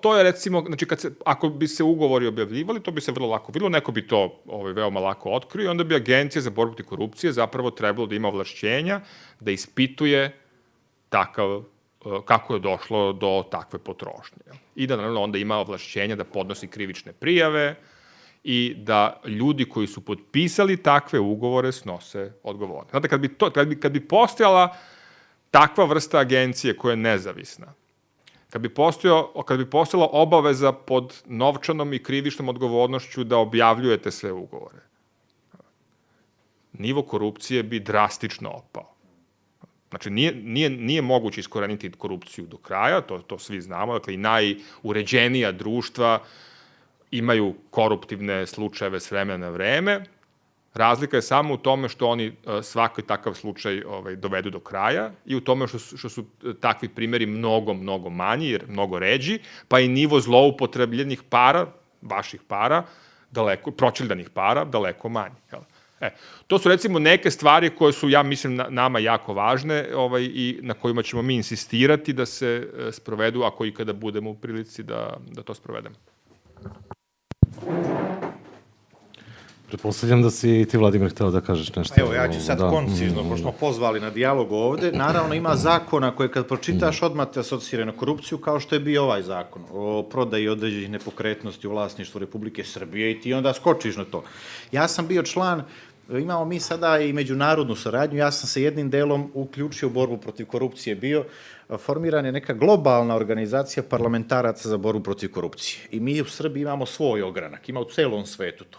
To je recimo, znači ako bi se ugovori objavljivali, to bi se vrlo lako videlo, neko bi to veoma lako otkrio i onda bi Agencija za borbu protiv korupcije zapravo trebalo da ima ovlašćenja da ispituje kako je došlo do takve potrošnje. I da naravno onda ima ovlašćenja da podnosi krivične prijave i da ljudi koji su potpisali takve ugovore snose odgovornost. Znate, kad bi postojala takva vrsta agencije koja je nezavisna, kad bi postojala obaveza pod novčanom i krivičnom odgovornošću da objavljujete sve ugovore, nivo korupcije bi drastično opao. Znači, nije moguće iskoreniti korupciju do kraja, to svi znamo, dakle i najuređenija društva imaju koruptivne slučajeve s vremena na vreme. Razlika je samo u tome što oni svaki takav slučaj dovedu do kraja i u tome što su takvi primjeri mnogo manji, jer mnogo ređi, pa i nivo zloupotrebljenih para, vaših para, proćeldanih para, daleko manji. To su recimo neke stvari koje su, ja mislim, nama jako važne i na kojima ćemo mi insistirati da se sprovedu, ako ikada budemo u prilici da to sprovedemo. Pretpostavljam da si i ti, Vladimir, hteo da kažeš nešto. Evo, ja ću sad koncizno, pošto smo pozvali na dijalog ovde. Naravno, ima zakona koje kad pročitaš odmah te asocira na korupciju, kao što je bio ovaj zakon o prodaji određenih nepokretnosti u vlasništvu Republike Srbije i ti onda skočiš na to. Ja sam bio član, imamo mi sada i međunarodnu saradnju, ja sam se jednim delom uključio u borbu protiv korupcije bio, formirana je neka globalna organizacija parlamentaraca za borbu protiv korupcije. I mi u Srbiji imamo svoj ogranak, ima u celom svetu to.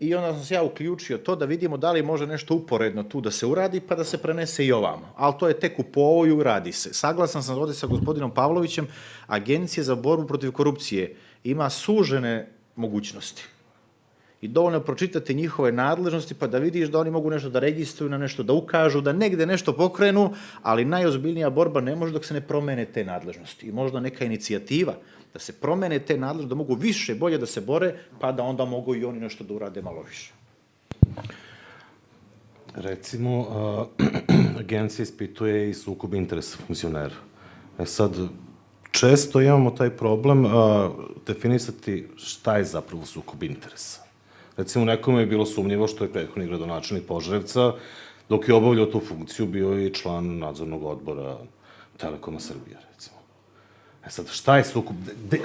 I onda sam se ja uključio to da vidimo da li može nešto uporedno tu da se uradi, pa da se prenese i ovamo. Ali to je tek u povoju, radi se. Saglasan sam ovde sa gospodinom Pavlovićem, Agencija za borbu protiv korupcije ima sužene mogućnosti. I dovoljno pročitati njihove nadležnosti pa da vidiš da oni mogu nešto da registruju, na nešto da ukažu, da negde nešto pokrenu, ali najozbiljnija borba ne može dok se ne promene te nadležnosti. I možda neka inicijativa da se promene te nadležnosti, da mogu više, bolje da se bore, pa da onda mogu i oni nešto da urade malo više. Recimo, agencija ispituje i sukob interesa funkcionera. Sad, često imamo taj problem definisati šta je zapravo sukob interesa. Recimo, nekome je bilo sumnjivo što je prethodni gradonačelnik Požarevca, dok je obavljao tu funkciju, bio i član nadzornog odbora Telekoma Srbije, recimo. Sad, šta je sukob?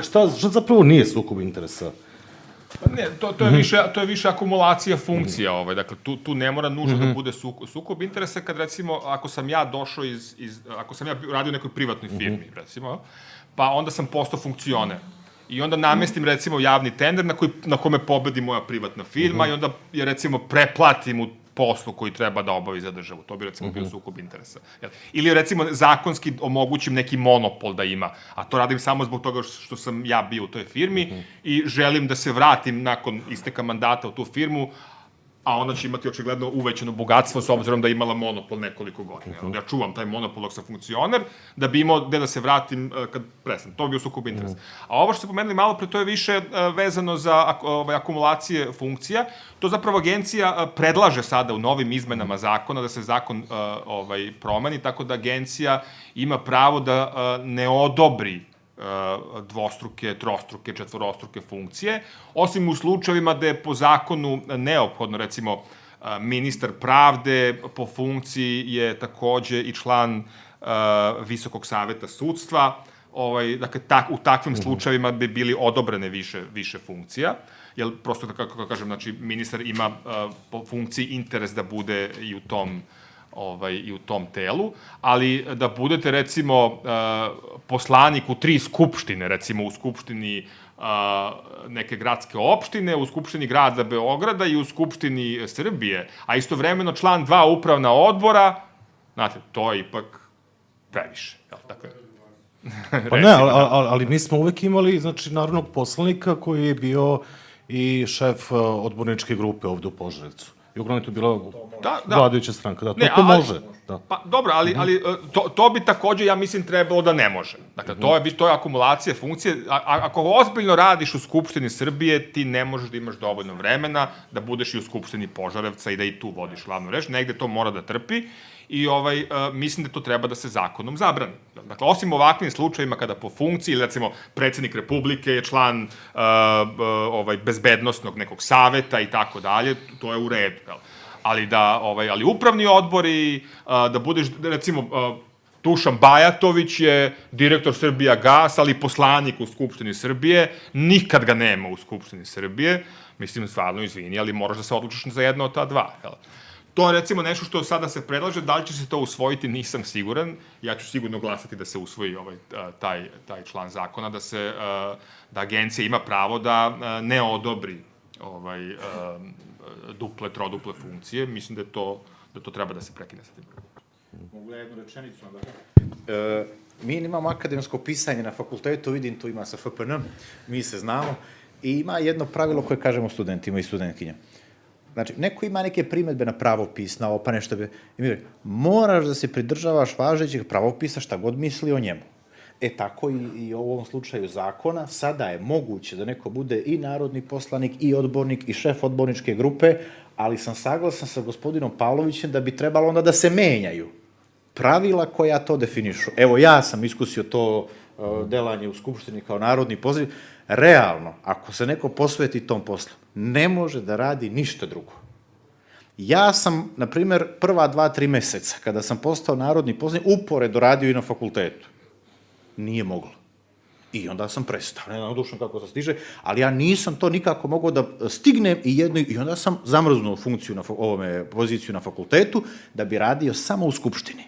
Šta zapravo nije sukob interesa? Ne, to je više akumulacija funkcija. Dakle, tu ne mora nužno da bude sukob interesa kad, recimo, ako sam ja došao ako sam ja radio u nekoj privatnoj firmi, recimo, pa onda sam postao funkcioner. I onda namestim, recimo, javni tender na kome pobedi moja privatna firma i onda je, recimo, preplatim u poslu koji treba da obavi za državu. To bi, recimo, bio sukob interesa. Ili, recimo, zakonski omogućim neki monopol da ima, a to radim samo zbog toga što sam ja bio u toj firmi i želim da se vratim nakon isteka mandata u tu firmu, a onda će imati očigledno uvećano bogatstvo s obzirom da je imala monopol nekoliko godina. Onda ja čuvam taj monopol dok sam funkcioner, da bi imao gde da se vratim kad prestanem. To bi bio sukob interesa. A ovo što ste pomenuli malo pre, to je više vezano za akumulacije funkcija. To zapravo agencija predlaže sada u novim izmenama zakona da se zakon promeni, tako da agencija ima pravo da ne odobri dvostruke, trostruke, četvorostruke funkcije, osim u slučajevima da je po zakonu neophodno, recimo, ministar pravde po funkciji je takođe i član Visokog saveta sudstva, dakle, u takvim slučajevima bi bili odobrene više funkcija. jer prosto, kako kažem, znači, ministar ima po funkciji interes da bude i u tom telu, ali da budete, recimo, poslanik u 3 skupštine, recimo u skupštini neke gradske opštine, u skupštini grada Beograda i u skupštini Srbije, a istovremeno član 2 upravna odbora, znate, to je ipak previše, jel tako? Pa ne, ali mi smo uvek imali, znači, narodnog poslanika koji je bio i šef odborničke grupe ovde u Požarevcu. I uglavnom je to bila vladajuća stranka. Da, to može. Pa dobro, ali to bi takođe, ja mislim, trebalo da ne može. Dakle, to je akumulacija funkcije. Ako ozbiljno radiš u Skupštini Srbije, ti ne možeš da imaš dovoljno vremena da budeš i u Skupštini Požarevca i da i tu vodiš glavnu reč. Negde to mora da trpi i mislim da to treba da se zakonom zabrani. Dakle, osim ovakvim slučajima kada po funkciji, ili recimo predsednik Republike je član bezbednostnog nekog saveta i tako dalje, to je u redu. Ali upravni odbori, da budeš, recimo, Dušan Bajatović je direktor Srbijagasa, ali poslanik u Skupštini Srbije, nikad ga nema u Skupštini Srbije, mislim, stvarno, izvini, ali moraš da se odlučiš za jedno od ta dva, To je, recimo, nešto što sada se predlaže, da li će se to usvojiti, nisam siguran. Ja ću sigurno glasati da se usvoji taj član zakona, da agencija ima pravo da ne odobri duple, troduple funkcije. Mislim da to treba da se prekine sa tim. Mogu ja jednu rečenicu onda? Mi imamo akademsko pisanje na fakultetu, vidim tu ima sa FPN, mi se znamo, i ima jedno pravilo koje kažemo studentima i studentkinjama. Znači, neko ima neke primetbe na pravopis, na ovo, pa nešto bi... Moraš da se pridržavaš važećeg pravopisa šta god misli o njemu. Tako i u ovom slučaju zakona, sada je moguće da neko bude i narodni poslanik, i odbornik, i šef odborničke grupe, ali sam saglasan sa gospodinom Pavlovićem da bi trebalo onda da se menjaju pravila koja to definišu. Evo, ja sam iskusio to delanje u Skupštini kao narodni poziv. Realno, ako se neko posveti tom poslu, ne može da radi ništa drugo. Ja sam, na primer, prva 2-3 meseca, kada sam postao narodni poslanik, uporedo radio i na fakultetu. Nije moglo. I onda sam prestao, ne znam dušno kako se stiže, ali ja nisam to nikako mogao da stignem i onda sam zamrznuo poziciju na fakultetu da bi radio samo u Skupštini.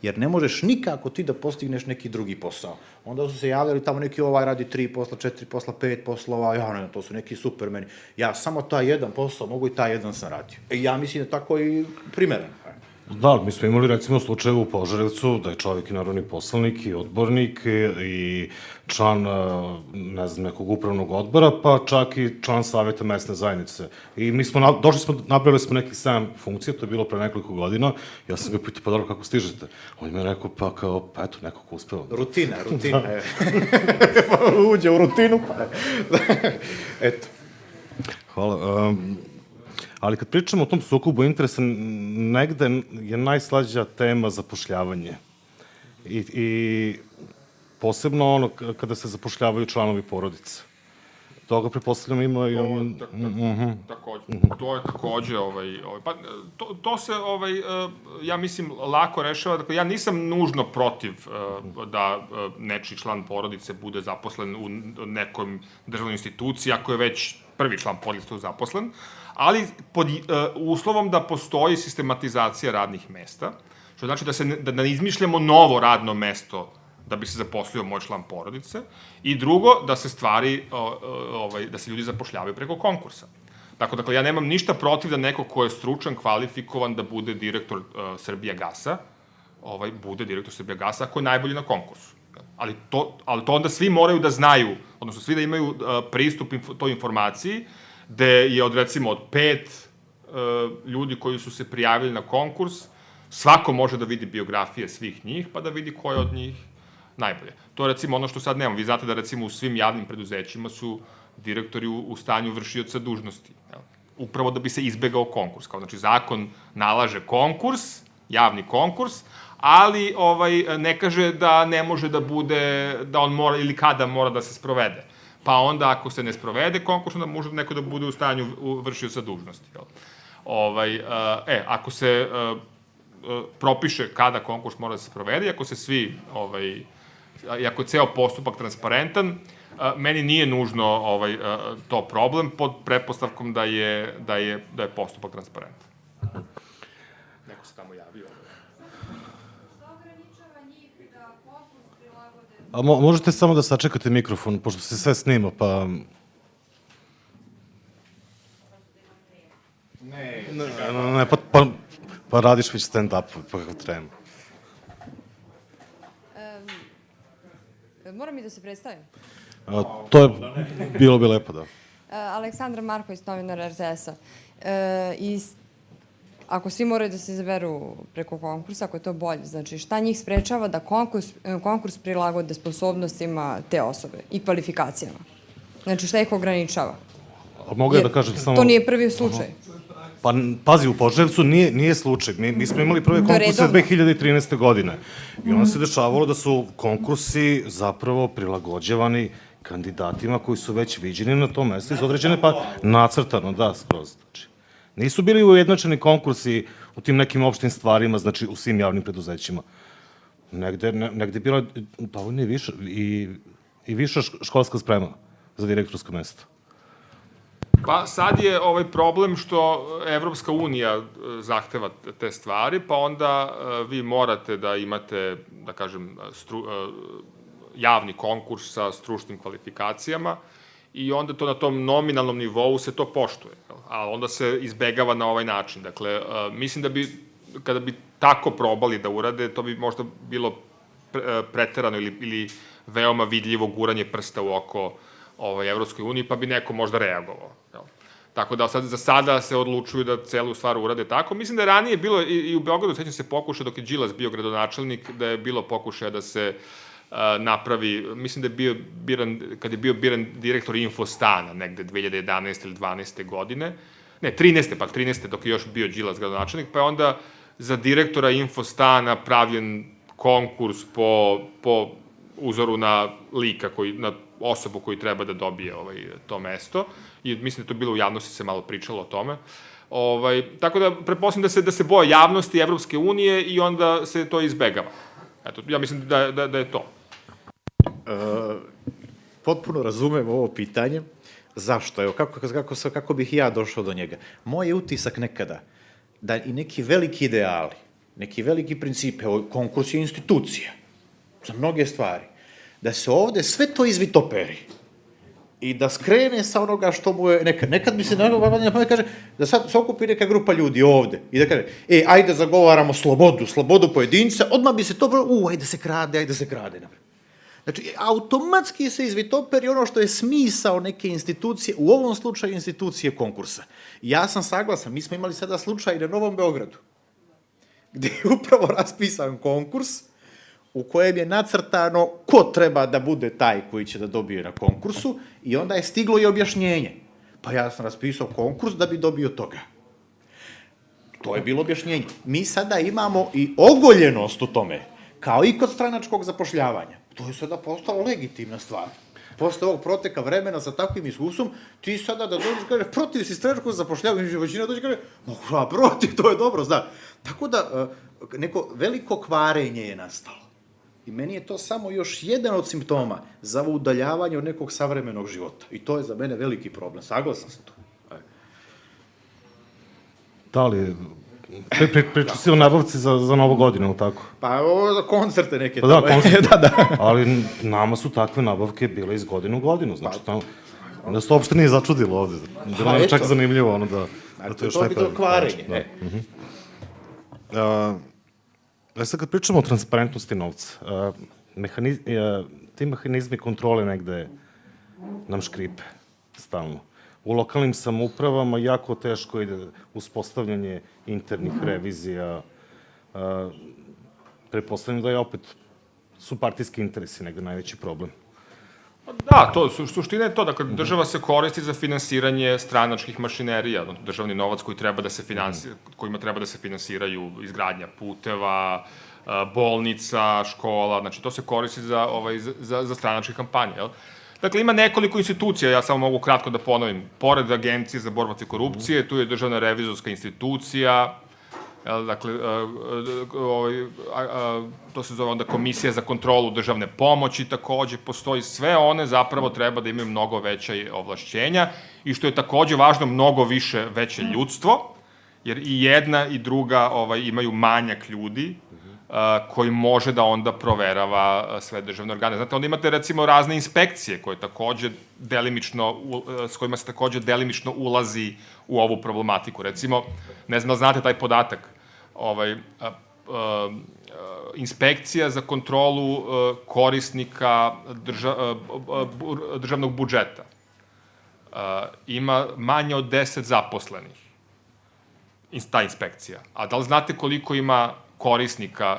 Jer ne možeš nikako ti da postigneš neki drugi posao. Onda su se javljali tamo neki radi 3 posla, 4 posla, 5 poslova, ja ne znam, to su neki supermeni. Ja samo taj jedan posao mogu i taj jedan sam radio. Ja mislim da tako i primeren. Da, mi smo imali, recimo, slučaje u Požarevcu da je čovjek i narodni poslanik i odbornik i član, ne znam, nekog upravnog odbora, pa čak i član saveta mesne zajednice. I mi smo, napravili smo nekih 7 funkcija, to je bilo pre nekoliko godina, ja sam ga pitao, pa dobro, kako stižete? On je mi rekao, pa kao, pa eto, nekako uspeo. Rutina. Uđe u rutinu, pa eto. Hvala. Ali kad pričamo o tom sukobu interesa, negde je najslađa tema zapošljavanje. I posebno ono kada se zapošljavaju članovi porodice. Toga, pretpostavljam, ima i... To je takođe, pa to se, ja mislim, lako rešava. Dakle, ja nisam nužno protiv da nečiji član porodice bude zaposlen u nekom državnoj instituciji, ako je već prvi član porodice zaposlen, ali pod uslovom da postoji sistematizacija radnih mesta, što znači da ne izmišljamo novo radno mesto da bi se zaposlio moj član porodice, i drugo, da se da se ljudi zapošljavaju preko konkursa. Dakle, ja nemam ništa protiv da neko ko je stručan, kvalifikovan da bude direktor Srbijagasa, bude direktor Srbijagasa ako je najbolji na konkursu. Ali to onda svi moraju da znaju, odnosno svi da imaju pristup toj informaciji, gde je recimo od 5 ljudi koji su se prijavili na konkurs, svako može da vidi biografije svih njih, pa da vidi ko je od njih najbolje. To je recimo ono što sad nemamo. Vi znate da recimo u svim javnim preduzećima su direktori u stanju vršioca dužnosti. Upravo da bi se izbegao konkurs. Znači, zakon nalaže konkurs, javni konkurs, ali ne kaže da ne može da bude, da on mora ili kada mora da se sprovede. Pa onda ako se ne sprovede konkurs, onda može neko da bude u stanju vršioca dužnosti. Ako se propiše kada konkurs mora da se sprovede, ako se svi, ako je ceo postupak transparentan, meni nije nužno to problem pod pretpostavkom da je postupak transparentan. Neko se tamo javio. A možete samo da sačekate mikrofon, pošto se sve snima, pa... Ne, pa radiš već stand-up, pa kako treba. Moram i da se predstavim. To je bilo bi lepo, da. Aleksandra Marković, novinar RTS-a. I ako svi moraju da se izaberu preko konkursa, ako je to bolje, znači šta njih sprečava da konkurs prilagode sposobnostima te osobe i kvalifikacijama? Znači šta ih ograničava? Mogu ja da kažem samo... To nije prvi slučaj. Pa, pazi, u Požarevcu nije slučaj. Mi smo imali prve konkurse 2013. godine. I onda se dešavalo da su konkursi zapravo prilagođavani kandidatima koji su već viđeni na tom mestu iz određene, pa nacrtano, da, skroz. Znači, nisu bili ujednačeni konkursi u tim nekim opštim stvarima, znači u svim javnim preduzećima. Negde je bila dovoljno i viša školska sprema za direktorsko mesto. Pa sad je problem što Evropska unija zahteva te stvari, pa onda vi morate da imate, da kažem, javni konkurs sa stručnim kvalifikacijama i onda to na tom nominalnom nivou se to poštuje, a onda se izbegava na ovaj način. Dakle, mislim da bi, kada bi tako probali da urade, to bi možda bilo preterano ili veoma vidljivo guranje prsta u oko Evropskoj uniji, pa bi neko možda reagovao. Tako da za sada se odlučuju da celu stvar urade tako. Mislim da je ranije bilo i u Beogradu, sećam se pokušaja dok je Đilas bio gradonačelnik, da je bilo pokušaja da se napravi, mislim da je bio biran, kad je bio biran direktor Infostana, negde 2011. ili 12. godine, ne, 13. dok je još bio Đilas gradonačelnik, pa je onda za direktora Infostana pravljen konkurs po uzoru na lika, na osobu koji treba da dobije to mesto. I mislim da je to bilo u javnosti, se malo pričalo o tome. Tako da, pretpostavljam da se boje javnosti Evropske unije i onda se to izbegava. Eto, ja mislim da je to. Potpuno razumem ovo pitanje. Zašto? Evo, kako bih ja došao do njega? Moj je utisak nekada da i neki veliki ideali, neki veliki principe, konkurs je institucija za mnoge stvari, da se ovde sve to izvitoperi i da skrene sa onoga što mu je nekad mi se na pamet kaže da sad se okupi neka grupa ljudi ovde i da kaže, ajde zagovaramo slobodu pojedinca, odmah bi se to, ajde da se krade. Znači, automatski se izvitoperi ono što je smisao neke institucije, u ovom slučaju institucije konkursa. Ja sam saglasan, mi smo imali sada slučaj na Novom Beogradu, gde je upravo raspisan konkurs u kojem je nacrtano ko treba da bude taj koji će da dobije na konkursu i onda je stiglo i objašnjenje. Pa ja sam raspisao konkurs da bi dobio toga. To je bilo objašnjenje. Mi sada imamo i ogoljenost u tome, kao i kod stranačkog zapošljavanja. To je sada postalo legitimna stvar. Posle ovog proteka vremena sa takvim iskustvom, ti sada da dođeš, kaže, protiv si stranačkog zapošljavanja, većina dođe, kaže, protiv, to je dobro, zna. Tako da, neko veliko kvarenje je nastalo. I meni je to samo još jedan od simptoma za ovo udaljavanje od nekog savremenog života. I to je za mene veliki problem. Saglasan sam tu. Da li, priču si o nabavci za Novu godinu, ili tako? Pa ovo za koncerte neke. Pa da, koncerte, ali nama su takve nabavke bile iz godine u godinu, znači tamo, onda se to uopšte nije začudilo ovde. Bilo nam čak zanimljivo ono da to još neko... To bi to kvarenje. Sad kad pričamo o transparentnosti novca, ti mehanizmi kontrole negde nam škripe stalno. U lokalnim samoupravama jako teško ide uspostavljanje internih revizija. Pretpostavljam da je opet su partijski interesi negde najveći problem. Da, suština je to, dakle, država se koristi za finansiranje stranačkih mašinerija, državni novac kojima treba da se finansiraju izgradnja puteva, bolnica, škola, znači to se koristi za stranačke kampanje, jel? Dakle, ima nekoliko institucija, ja samo mogu kratko da ponovim, pored Agencije za borbu protiv korupcije, tu je Državna revizorska institucija, Dakle, to se zove onda Komisija za kontrolu državne pomoći, takođe postoji, sve one zapravo treba da imaju mnogo veća ovlašćenja i što je takođe važno, mnogo veće ljudstvo, jer i jedna i druga imaju manjak ljudi koji može da onda proverava sve državne organe. Znate, onda imate recimo razne inspekcije koje takođe delimično, s kojima se takođe delimično ulazi u ovu problematiku. Recimo, ne znam da znate taj podatak, inspekcija za kontrolu korisnika državnog budžeta ima manje od 10 zaposlenih, ta inspekcija. A da li znate koliko ima korisnika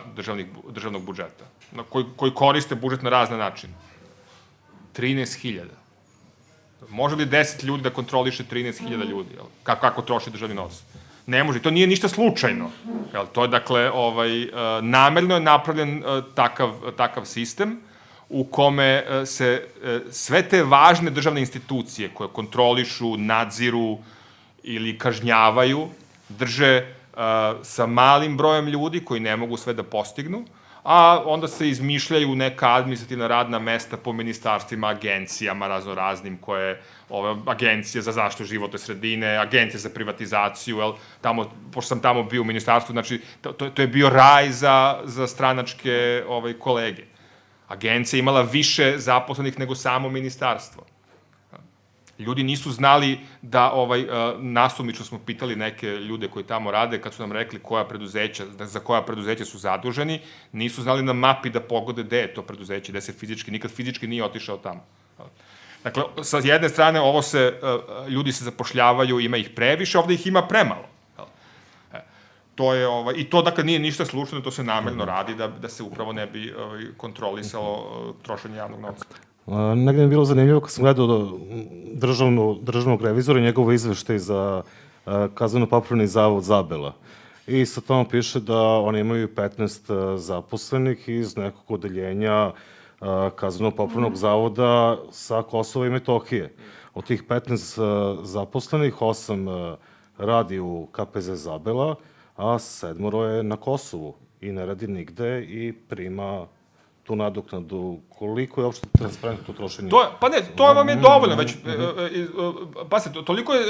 državnog budžeta, koji koriste budžet na razne načine? 13.000. Može li 10 ljudi da kontroliše 13.000 ljudi? Kako troši državni novac? Ne može. To nije ništa slučajno. To je, dakle, namerno je napravljen takav sistem u kome se sve te važne državne institucije koje kontrolišu, nadziru ili kažnjavaju, drže sa malim brojem ljudi koji ne mogu sve da postignu, a onda se izmišljaju neka administrativna radna mesta po ministarstvima, agencijama raznoraznim, koje, agencije za zaštitu životne sredine, agencije za privatizaciju, pošto sam tamo bio u ministarstvu, znači, to je bio raj za stranačke kolege. Agencija imala više zaposlenih nego samo ministarstvo. Ljudi nisu znali da, nasumično smo pitali neke ljude koji tamo rade, kad su nam rekli za koja preduzeća su zaduženi, nisu znali na mapi da pogode gde je to preduzeće, gde se nikad fizički nije otišao tamo. Dakle, sa jedne strane, ljudi se zapošljavaju, ima ih previše, ovde ih ima premalo. I to, dakle, nije ništa slučajno, to se namerno radi da se upravo ne bi kontrolisalo trošenje javnog novca. Negde mi je bilo zanimljivo kad sam gledao državnog revizora i njegov izveštaj za kazneno-popravni zavod Zabela. I sa tamo piše da oni imaju 15 zaposlenih iz nekog odeljenja kazneno-popravnog zavoda sa Kosova i Metohije. Od tih 15 zaposlenih, 8 radi u KPZ Zabela, a 7 je na Kosovu i ne radi nigde i prima tu nadoknadu. Koliko je uopšte transparentno to trošenje? Pa ne, to vam je dovoljno već. Pasite, toliko je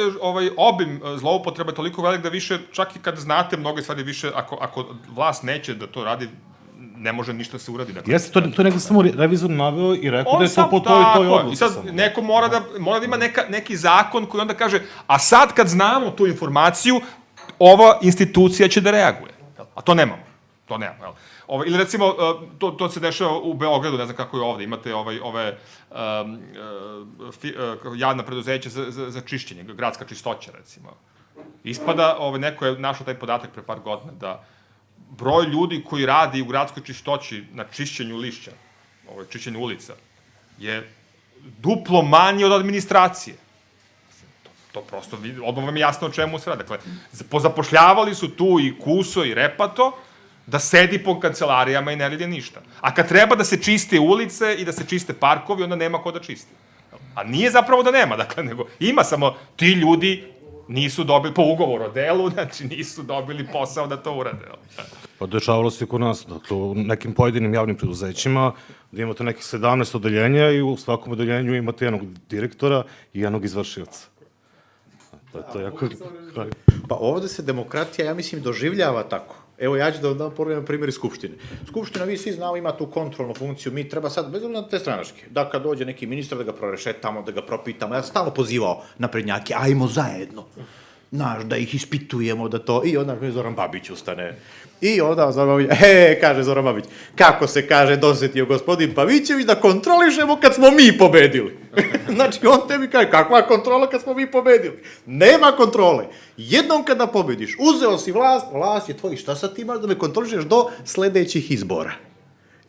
obim zloupotreba toliko velik da više, čak i kad znate mnoge stvari više, ako vlast neće da to radi, ne može ništa se uradi. Jeste, to je negde samo revizor naveo i rekao da je to po toj odluci. I sad neko mora da ima neki zakon koji onda kaže, a sad kad znamo tu informaciju, ova institucija će da reaguje. A to nemamo. To nemamo. Ili recimo, to se dešava u Beogradu, ne znam kako je ovde, imate ove javna preduzeća za čišćenje, gradska čistoća, recimo. Ispada, neko je našao taj podatak pre par godina, da broj ljudi koji radi u gradskoj čistoći na čišćenju lišća, čišćenju ulica, je duplo manji od administracije. To prosto, odmah vam je jasno o čemu se radi. Dakle, pozapošljavali su tu i Kuso i Repato, da sedi po kancelarijama i ne radi ništa. A kad treba da se čiste ulice i da se čiste parkovi, onda nema ko da čisti. A nije zapravo da nema, dakle, nego ima, samo ti ljudi nisu dobili, po ugovoru o delu, znači nisu dobili posao da to urade. Pa dešavalo se i kod nas, dakle, u nekim pojedinim javnim preduzećima, da imate nekih 17 odeljenja i u svakom odeljenju imate jednog direktora i jednog izvršioca. To je jako... Pa ovde se demokratija, ja mislim, doživljava tako. Evo, ja ću da vam dam primjer iz Skupštine. Skupština, vi svi znamo, ima tu kontrolnu funkciju, mi treba sad, bez obzira na te stranačke, da kad dođe neki ministar da ga prorešetamo, da ga propitamo, ja sam stalno pozivao naprednjake, ajmo zajedno, znaš, da ih ispitujemo, da to, i onda Zoran Babić ustane. I onda Zoran Babić, kaže Zoran Babić, kako se kaže, dosetio gospodin Pavićević da kontrolišemo kad smo mi pobedili. Znači, on tebi kaže, kakva kontrola kad smo mi pobedili? Nema kontrole. Jednom kada pobediš, uzeo si vlast je tvoj, šta sad ti imaš da me kontrolišeš do sledećih izbora?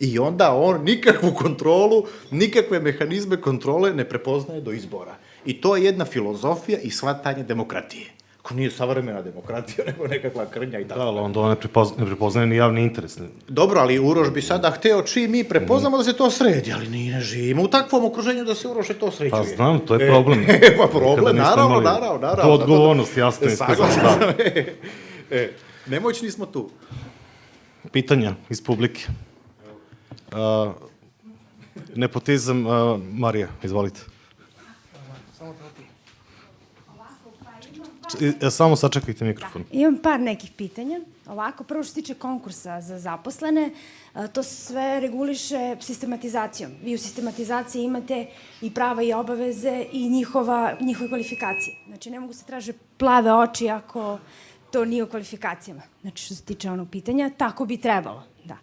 I onda on nikakvu kontrolu, nikakve mehanizme kontrole ne prepoznaje do izbora. I to je jedna filozofija i shvatanje demokratije. Ako nije savremena demokratija, nego nekakva krnja i tako. Da, ali onda on ne prepoznaje ni javni interes. Dobro, ali Uroš bi sada hteo čim mi prepoznamo da se to sredi, ali mi ne živimo u takvom okruženju da se Uroše to sređuje. Pa znam, to je problem. Pa problem, naravno. To odgovornost, jasno je. Saglasan sam. Nemoćni smo tu. Pitanja iz publike. Nepotizam, Marija, izvolite. Samo sačekajte mikrofon. Imam par nekih pitanja. Ovako, prvo što se tiče konkursa za zaposlene, to se sve reguliše sistematizacijom. Vi u sistematizaciji imate i prava i obaveze i njihove kvalifikacije. Znači, ne mogu se traže plave oči ako to nije u kvalifikacijama. Znači, što se tiče onog pitanja, tako bi trebalo, da.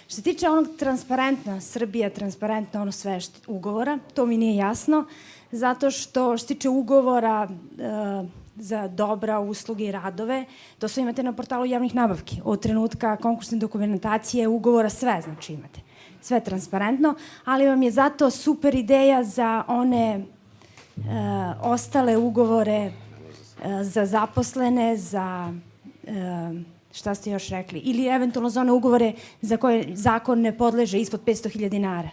Što se tiče onog transparentna, Srbija transparentna, ono sve ugovora, to mi nije jasno, zato što se tiče ugovora za dobra, usluge i radove, to sve imate na portalu javnih nabavki. Od trenutka konkursne dokumentacije, ugovora, sve, znači imate. Sve transparentno, ali vam je zato super ideja za one ostale ugovore za zaposlene, za šta ste još rekli, ili eventualno za one ugovore za koje zakon ne podleže ispod 500.000 dinara.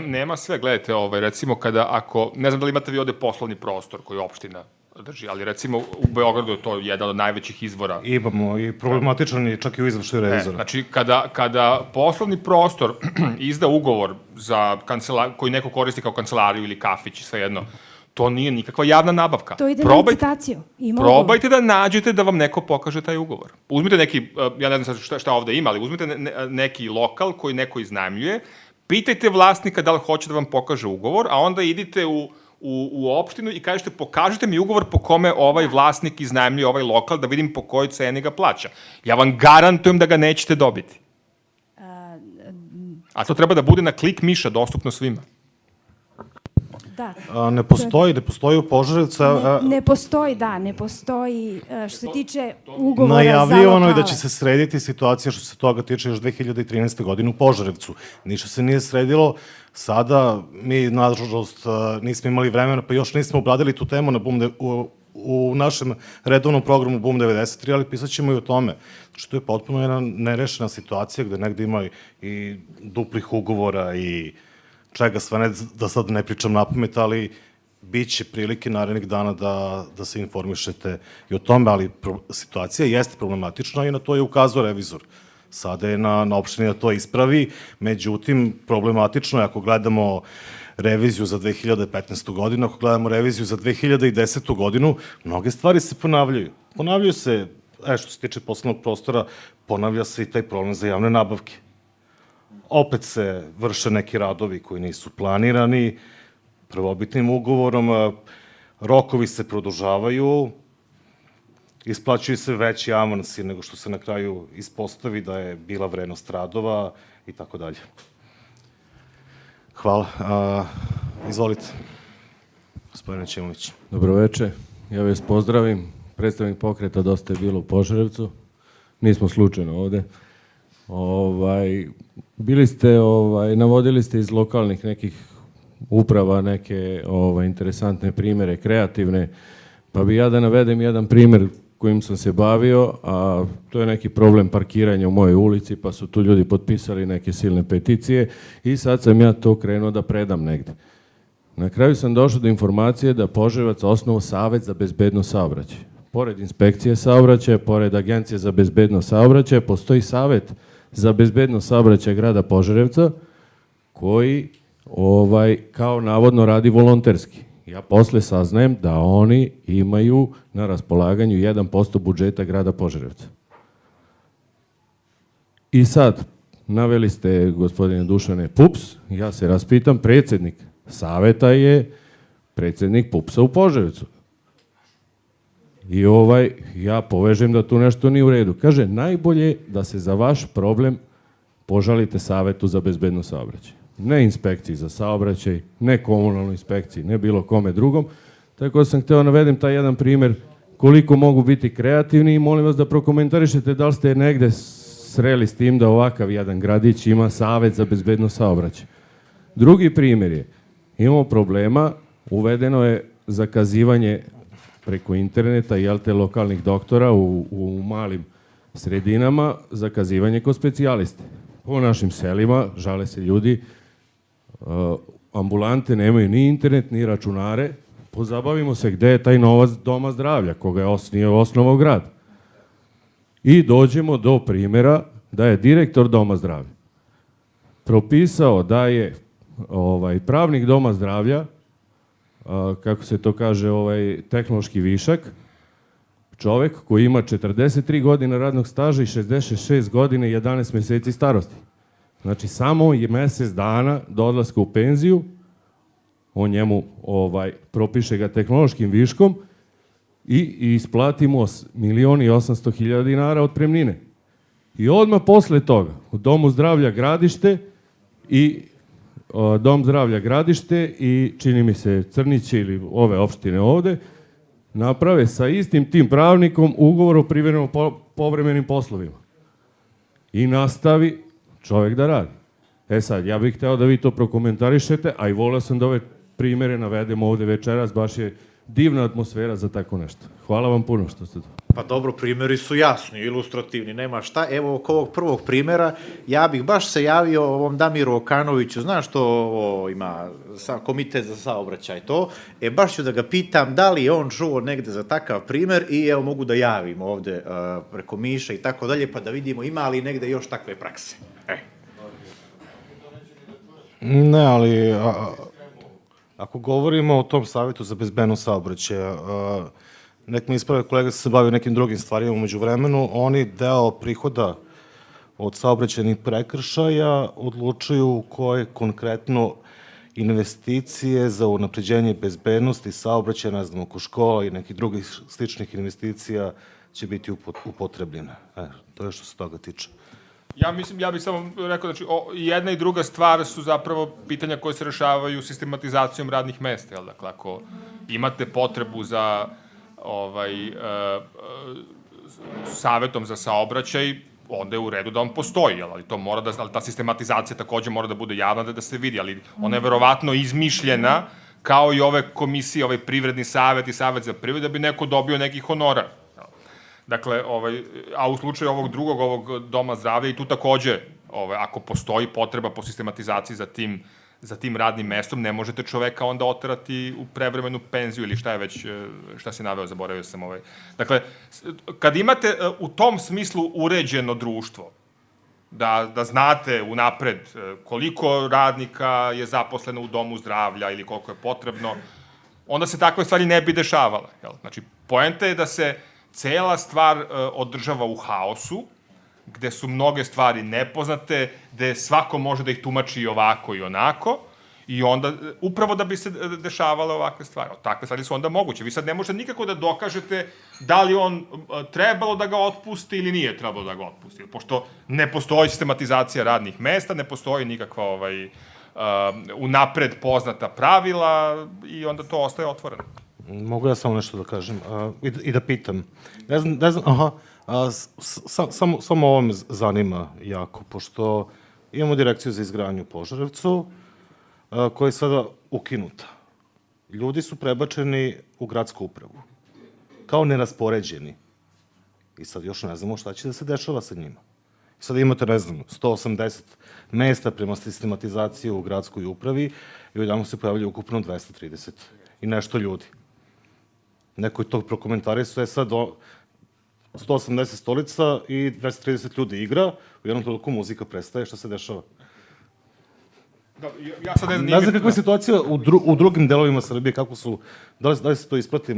Nema sve, gledajte, recimo ako, ne znam da li imate vi ovde poslovni prostor koji opština drži, ali recimo u Beogradu je to jedan od najvećih izvora. Imamo i problematičan je čak i u izvršaju revizora. Znači, kada poslovni prostor izda ugovor za koji neko koristi kao kancelariju ili kafić, svejedno, to nije nikakva javna nabavka. To ide na licitaciju. Probajte da nađete da vam neko pokaže taj ugovor. Uzmite neki, ja ne znam šta ovde ima, ali uzmite neki lokal koji neko iznajmljuje, pitajte vlasnika da li hoće da vam pokaže ugovor, a onda idite u opštinu i kažete pokažite mi ugovor po kome ovaj vlasnik iznajmljuje ovaj lokal da vidim po kojoj ceni ga plaća. Ja vam garantujem da ga nećete dobiti. A to treba da bude na klik miša, dostupno svima. Da. Ne postoji u Požarevcu. Ne postoji što se tiče ugovora za lokale. Najavljivano je da će se srediti situacija što se toga tiče još 2013. godine u Požarevcu. Ništa se nije sredilo. Sada mi, nažalost, nismo imali vremena, pa još nismo obradili tu temu u našem redovnom programu BUM 93, ali pisat ćemo i o tome. Znači, to je potpuno jedna nerešena situacija gde negde ima i duplih ugovora i čega sve, ne da sad ne pričam napamet, ali bit će prilike narednih dana da se informišete i o tome, ali situacija jeste problematična i na to je ukazao revizor. Sada je na opštini da to ispravi, međutim, problematično je ako gledamo reviziju za 2015. godinu, ako gledamo reviziju za 2010. godinu, mnoge stvari se ponavljaju. Ponavljaju se, što se tiče poslovnog prostora, ponavlja se i taj problem za javne nabavke. Opet se vrše neki radovi koji nisu planirani prvobitnim ugovorom, rokovi se produžavaju, isplaćuju se veći avansi nego što se na kraju ispostavi da je bila vrednost radova i tako dalje. Hvala. Izvolite, gospodine Ćimović. Dobroveče, ja vas pozdravim. Predstavnik pokreta Dosta je bilo u Požarevcu. Nismo slučajno ovde. Bili ste, navodili ste iz lokalnih nekih uprava neke interesantne primere, kreativne, pa bi ja da navedem jedan primer kojim sam se bavio, a to je neki problem parkiranja u mojoj ulici, pa su tu ljudi potpisali neke silne peticije i sad sam ja to krenuo da predam negde. Na kraju sam došao do informacije da Požarevac osnovao Savet za bezbedno saobraćaj. Pored inspekcije saobraćaja, pored Agencije za bezbedno saobraćaj, postoji Savet za bezbedno saobraćaj grada Požarevca, koji kao navodno radi volonterski. Ja posle saznajem da oni imaju na raspolaganju 1% budžeta grada Požarevca. I sad, naveli ste, gospodine Dušane, PUPS, ja se raspitam, predsednik saveta je predsednik PUPS-a u Požarevcu. I ja povežem da tu nešto nije u redu. Kaže, najbolje da se za vaš problem požalite Savetu za bezbedno saobraćaj. Ne inspekciji za saobraćaj, ne komunalnoj inspekciji, ne bilo kome drugom. Tako da sam hteo navedem taj jedan primer koliko mogu biti kreativni i molim vas da prokomentarišete da li ste negde sreli s tim da ovakav jedan gradić ima Savet za bezbedno saobraćaj. Drugi primer je, imamo problema, uvedeno je zakazivanje preko interneta, lokalnih doktora u malim sredinama, zakazivanje kod specijaliste. Po našim selima, žale se ljudi, ambulante nemaju ni internet, ni računare, pozabavimo se gde je taj novac doma zdravlja, koga je osnovao grad. I dođemo do primjera da je direktor doma zdravlja propisao da je pravnik doma zdravlja, kako se to kaže, tehnološki višak, čovek koji ima 43 godine radnog staža i 66 godina i 11 meseci starosti. Znači, samo je mesec dana do odlaska u penziju, on njemu propiše ga tehnološkim viškom i isplati mu 1.800.000 dinara otpremnine. I odmah posle toga u Domu zdravlja Gradište i Dom zdravlja Gradište i čini mi se Crniće ili ove opštine ovde naprave sa istim tim pravnikom ugovor o privremenim povremenim poslovima. I nastavi čovek da radi. E sad, ja bih hteo da vi to prokomentarišete, a i voleo sam da ove primere navedemo ovde večeras, baš je divna atmosfera za tako nešto. Hvala vam puno što ste tu. Pa dobro, primjeri su jasni, ilustrativni, nema šta. Evo, oko ovog prvog primjera, ja bih baš se javio ovom Damiru Okanoviću, znaš što ovo ima komitet za saobraćaj to, baš ću da ga pitam da li je on čuo negde za takav primjer i evo mogu da javim ovde preko Miša i tako dalje, pa da vidimo ima li negde još takve prakse. Ne, ali ako govorimo o tom savjetu za bezbednost saobraćaja, nek me isprave kolega se bavio nekim drugim stvarima umeđu vremenu, oni deo prihoda od saobraćajnih prekršaja odlučuju koje konkretno investicije za unapređenje bezbednosti saobraćaja, ne znam, oko škola i nekih drugih sličnih investicija će biti upotrebljene. To je što se toga tiče. Ja bih samo rekao, znači, jedna i druga stvar su zapravo pitanja koje se rešavaju sistematizacijom radnih mesta, jel? Dakle, ako imate potrebu za savetom za saobraćaj, onda je u redu da on postoji, ali to mora da, ali ta sistematizacija takođe mora da bude javna da se vidi, ali ona je verovatno izmišljena kao i ove komisije, ovaj privredni savet i savet za privredu, da bi neko dobio neki honorar. Dakle, a u slučaju ovog doma zdravlja i tu takođe, ako postoji potreba po sistematizaciji za tim radnim mestom, ne možete čoveka onda oterati u prevremenu penziju ili šta si naveo, zaboravio sam Dakle, kad imate u tom smislu uređeno društvo, da znate unapred koliko radnika je zaposleno u domu zdravlja ili koliko je potrebno, onda se takve stvari ne bi dešavale. Znači, poenta je da se cela stvar održava u haosu, gde su mnoge stvari nepoznate, gde svako može da ih tumači i ovako i onako, i onda, upravo da bi se dešavale ovakve stvari. Takve stvari su onda moguće. Vi sad ne možete nikako da dokažete da li on trebalo da ga otpusti ili nije trebalo da ga otpusti. Pošto ne postoji sistematizacija radnih mesta, ne postoji nikakva unapred poznata pravila i onda to ostaje otvoreno. Mogu ja samo nešto da kažem i da pitam. Ne znam, samo ovo me zanima jako, pošto imamo direkciju za izgradnju u Požarevcu, koja je sada ukinuta. Ljudi su prebačeni u gradsku upravu, kao neraspoređeni. I sad još ne znamo šta će da se dešava sa njima. I sad imate, ne znam, 180 mesta prema sistematizaciji u gradskoj upravi i odjednom se pojavljaju ukupno 230 i nešto ljudi. Neko je to prokomentarisao, je sad 180 stolica i 230 ljudi igra, u jednom toliko muzika prestaje, šta se dešava? Ne znam kakva je situacija u drugim delovima Srbije, kako su, da li se to ispratili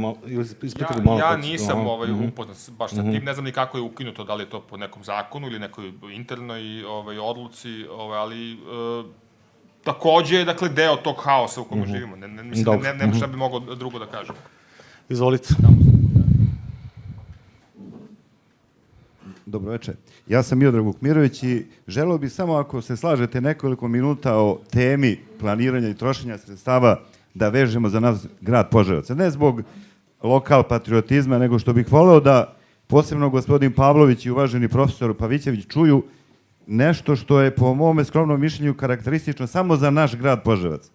malo? Ja nisam upoznat baš sa tim, ne znam ni kako je ukinuto, da li je to po nekom zakonu ili nekoj internoj odluci, ali takođe je, dakle, deo tog haosa u kome živimo. Mislim, nema šta bi mogao drugo da kažem. Izvolite. Dobro večer. Ja sam Miodrag Vukmirović i želeo bih samo, ako se slažete, nekoliko minuta o temi planiranja i trošenja sredstava da vežemo za nas grad Požarevac. Ne zbog lokal patriotizma, nego što bih voleo da posebno gospodin Pavlović i uvaženi profesor Pavićević čuju nešto što je po mome skromnom mišljenju karakteristično samo za naš grad Požarevac.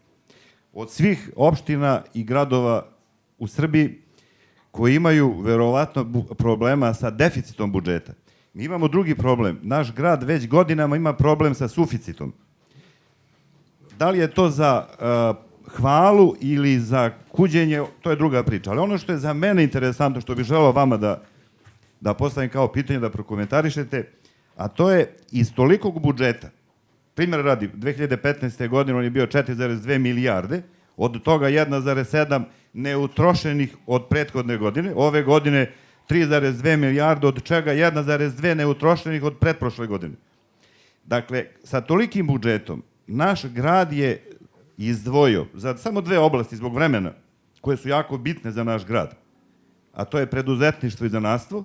Od svih opština i gradova u Srbiji koji imaju verovatno problema sa deficitom budžeta. Mi imamo drugi problem. Naš grad već godinama ima problem sa suficitom. Da li je to za hvalu ili za kuđenje, to je druga priča. Ali ono što je za mene interesantno, što bih želeo vama da postavim kao pitanje, da prokomentarišete, a to je iz tolikog budžeta, primjer radi, 2015. godine on je bio 4,2 milijarde, od toga 1,7 neutrošenih od prethodne godine, ove godine 3,2 milijarde, od čega 1,2 neutrošenih od pretprošle godine. Dakle, sa tolikim budžetom, naš grad je izdvojio za samo dve oblasti zbog vremena, koje su jako bitne za naš grad, a to je preduzetništvo i zanatstvo,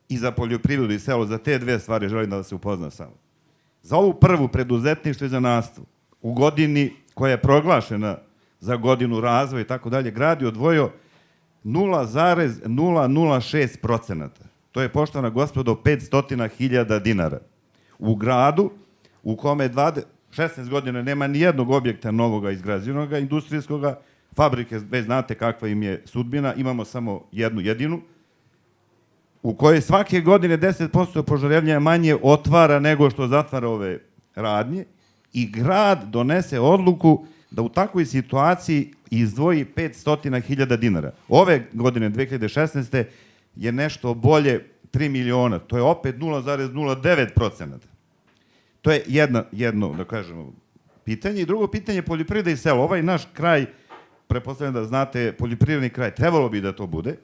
i za poljoprivredu i selo. Za te dve stvari želim da se upozna samo. Za ovu prvu, preduzetništvo i zanatstvo, u godini koja je proglašena za godinu razvoja i tako dalje, grad je odvojio 0,006%. To je, poštovana gospodo, 500.000 dinara. U gradu u kome 16 godina nema ni jednog objekta novoga izgrađenoga, industrijskoga, fabrike, već znate kakva im je sudbina, imamo samo jednu jedinu, u kojoj svake godine 10% požarevanja manje otvara nego što zatvara ove radnje, i grad donese odluku da u takvoj situaciji izdvoji 500.000 dinara. Ove godine, 2016. je nešto bolje 3 miliona, to je opet 0,09%. To je jedno, da kažemo, pitanje. I drugo pitanje, poljoprivreda i selo. Ovaj naš kraj, pretpostavljam da znate, poljoprivredni kraj, trebalo bi da to bude,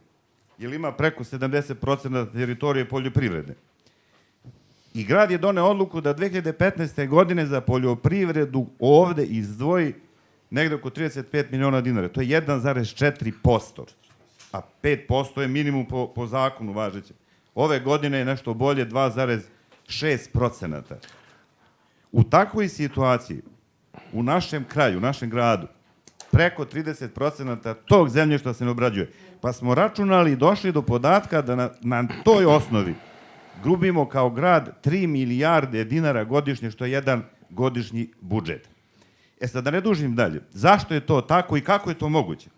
jer ima preko 70% teritorije poljoprivrede. I grad je doneo odluku da 2015. godine za poljoprivredu ovde izdvoji negde oko 35 miliona dinara. To je 1,4%, a 5% je minimum po zakonu važećem. Ove godine je nešto bolje, 2,6%. U takvoj situaciji, u našem kraju, u našem gradu, preko 30% tog zemljišta se ne obrađuje. Pa smo računali i došli do podatka da na toj osnovi gubimo kao grad 3 milijarde dinara godišnje, što je jedan godišnji budžet. Sad, da ne dužim dalje, zašto je to tako i kako je to moguće?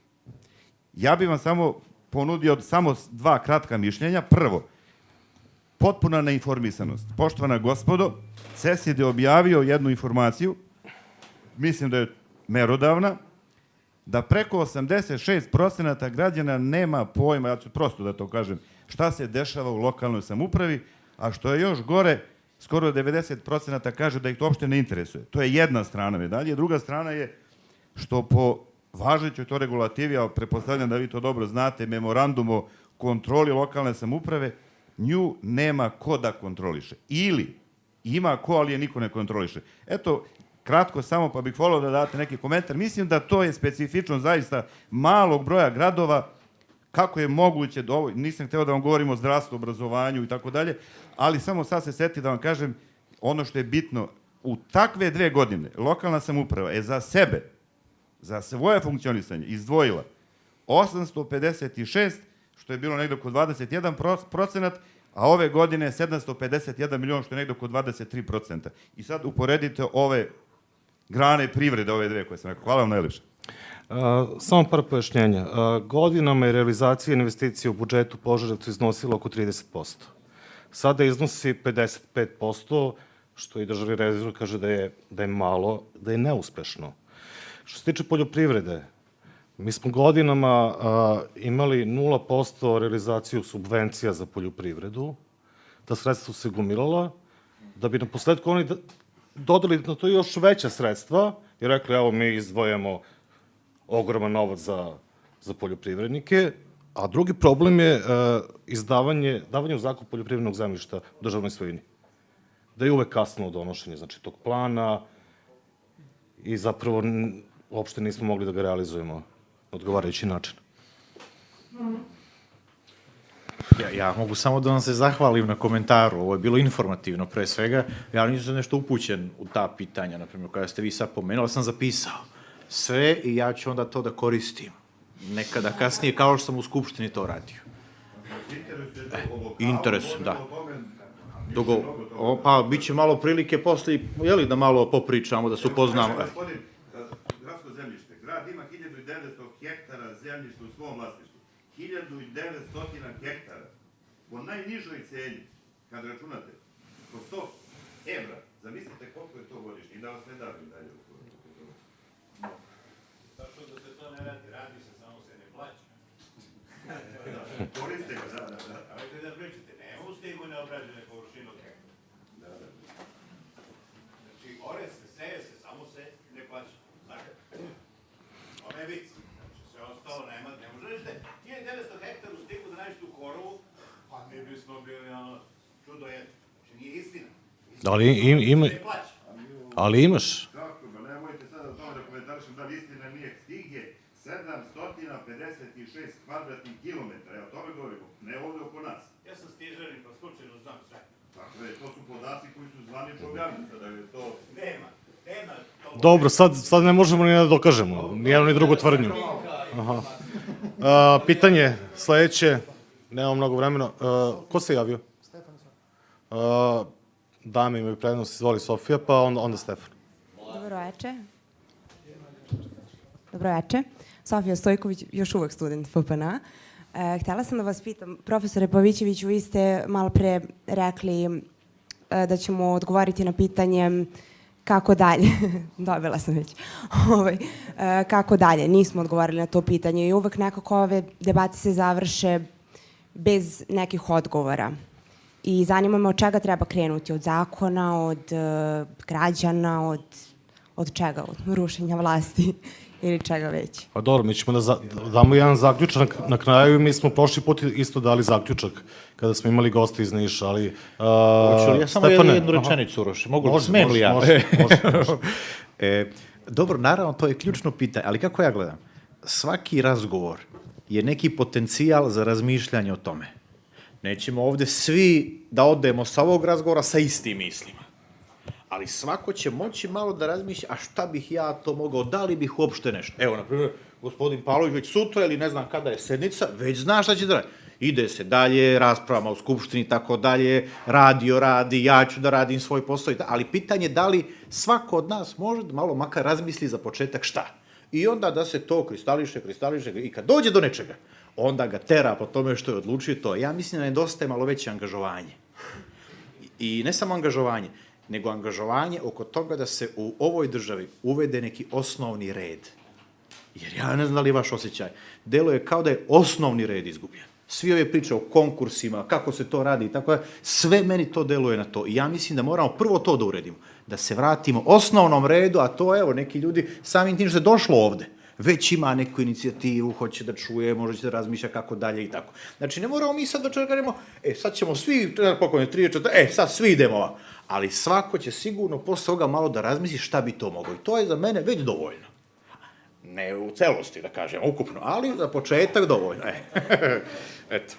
Ja bih vam samo ponudio samo dva kratka mišljenja. Prvo, potpuna neinformisanost. Poštovana gospodo, CESID je objavio jednu informaciju, mislim da je merodavna, da preko 86% građana nema pojma, ja ću prosto da to kažem, šta se dešava u lokalnoj samoupravi, a što je još gore, skoro 90% kaže da ih to uopšte ne interesuje. To je jedna strana medalje. Druga strana je što po važećoj to regulativi, a pretpostavljam da vi to dobro znate, memorandum o kontroli lokalne samouprave, nju nema ko da kontroliše. Ili ima ko, ali je niko ne kontroliše. Eto, kratko samo, pa bih volio da date neki komentar. Mislim da to je specifično zaista malog broja gradova, kako je moguće da ovo, nisam hteo da vam govorim o zdravstvu, obrazovanju i tako dalje, ali samo sad se seti da vam kažem ono što je bitno. U takve 2 godine lokalna samouprava je za sebe, za svoje funkcionisanje izdvojila 856, što je bilo negde oko 21%, a ove godine 751 milion, što je negde oko 23%. I sad uporedite ove grane privrede, ove dve koje sam rekao. Hvala vam najlepše. Samo par pojašnjenja. Godinama je realizacija investicije u budžetu Požarevcu iznosila oko 30%. Sada iznosi 55%, što i državni revizor kaže da je malo, da je neuspešno. Što se tiče poljoprivrede, mi smo godinama imali 0% realizaciju subvencija za poljoprivredu, ta sredstva su se gomilala, da bi na posledku oni dodali na to još veća sredstva i rekli, evo, mi izdvojamo ogroman novac za poljoprivrednike, a drugi problem je davanje u zakup poljoprivrednog zemljišta u državnoj svojini. Da je uvek kasno donošenje, znači, tog plana i zapravo uopšte nismo mogli da ga realizujemo na odgovarajući način. Ja mogu samo da vam se zahvalim na komentaru, ovo je bilo informativno pre svega, ja nisam nešto upućen u ta pitanja, na primjer, kada ste vi sad pomenuli, sam zapisao sve i ja ću onda to da koristim nekada kasnije, kao što sam u Skupštini to radio. Interesujem, da. Pa, bit će malo prilike posle, jeli, da malo popričamo, da se upoznamo. Gospodin, gradsko zemljište. Grad ima 1900 hektara zemljišta u svom vlasništvu. 1900 hektara. Po najnižoj ceni, kad računate, po 100 evra, zamislite koliko je to godišnje. I da vas ne davim dalje. Ali imaš. Kako, ba nemojte sada o tome da komentarišem da li istina nije. Stig je 756 kvadratnih kilometara, o tome govorimo, ne ovde oko nas. Ja sam stižarin, pa slučajno znam sve. Dakle, to su podaci koji su zvanično objavljeni, da je to... Nema to. Dobro, sad ne možemo ni da dokažemo, ni jednu ni drugu tvrdnju. Aha. Pitanje sledeće, nemamo mnogo vremena. Ko se javio? Stefan. Dame imaju prednost, izvoli Sofija, pa onda Stefan. Dobro veče. Sofija Stojković, još uvek student FPN-a. Htela sam da vas pitam, profesore Pavićeviću, vi ste malo pre rekli da ćemo odgovoriti na pitanje kako dalje. Dobila sam već. Kako dalje? Nismo odgovorili na to pitanje i uvek nekako ove debate se završe bez nekih odgovora. I zanima me od čega treba krenuti, od zakona, od građana, od čega, od rušenja vlasti ili čega već. Pa dobro, mi ćemo da damo jedan zaključak na kraju i mi smo prošli put isto dali zaključak kada smo imali goste iz Niša, ali... Hoću li ja samo jednu rečenicu, Uroš? Mogu li smem li ja? Može. Dobro, naravno, to je ključno pitanje, ali kako ja gledam? Svaki razgovor je neki potencijal za razmišljanje o tome. Nećemo ovde svi da odemo sa ovog razgovora sa istim mislima. Ali svako će moći malo da razmišlja, a šta bih ja to mogao, da li bih uopšte nešto. Evo, na primjer, gospodin Pavlović već sutra ili ne znam kada je sednica, već zna šta će da radi. Ide se dalje, raspravama u Skupštini i tako dalje, radio radi, ja ću da radim svoj posao, ali pitanje je da li svako od nas može da malo makar razmisli za početak šta. I onda da se to kristališe i kad dođe do nečega, onda ga tera po tome što je odlučio to. Ja mislim da nedostaje malo veće angažovanje. I ne samo angažovanje, nego angažovanje oko toga da se u ovoj državi uvede neki osnovni red. Jer ja ne znam da li je vaš osjećaj. Deluje kao da je osnovni red izgubljen. Svi ove priče o konkursima, kako se to radi i tako da, sve meni to deluje na to. I ja mislim da moramo prvo to da uredimo. Da se vratimo osnovnom redu, a to, evo, neki ljudi samim tim što je došlo ovde, već ima neku inicijativu, hoće da čuje, možda će da razmišlja kako dalje i tako. Znači, ne moramo mi sad da čekamo, sad ćemo svi, pokojne 3, 4, sad svi idemo ovako. Ali svako će sigurno posle toga malo da razmisli šta bi to moglo. I to je za mene već dovoljno. Ne u celosti, da kažem, ukupno, ali za početak dovoljno. Eto.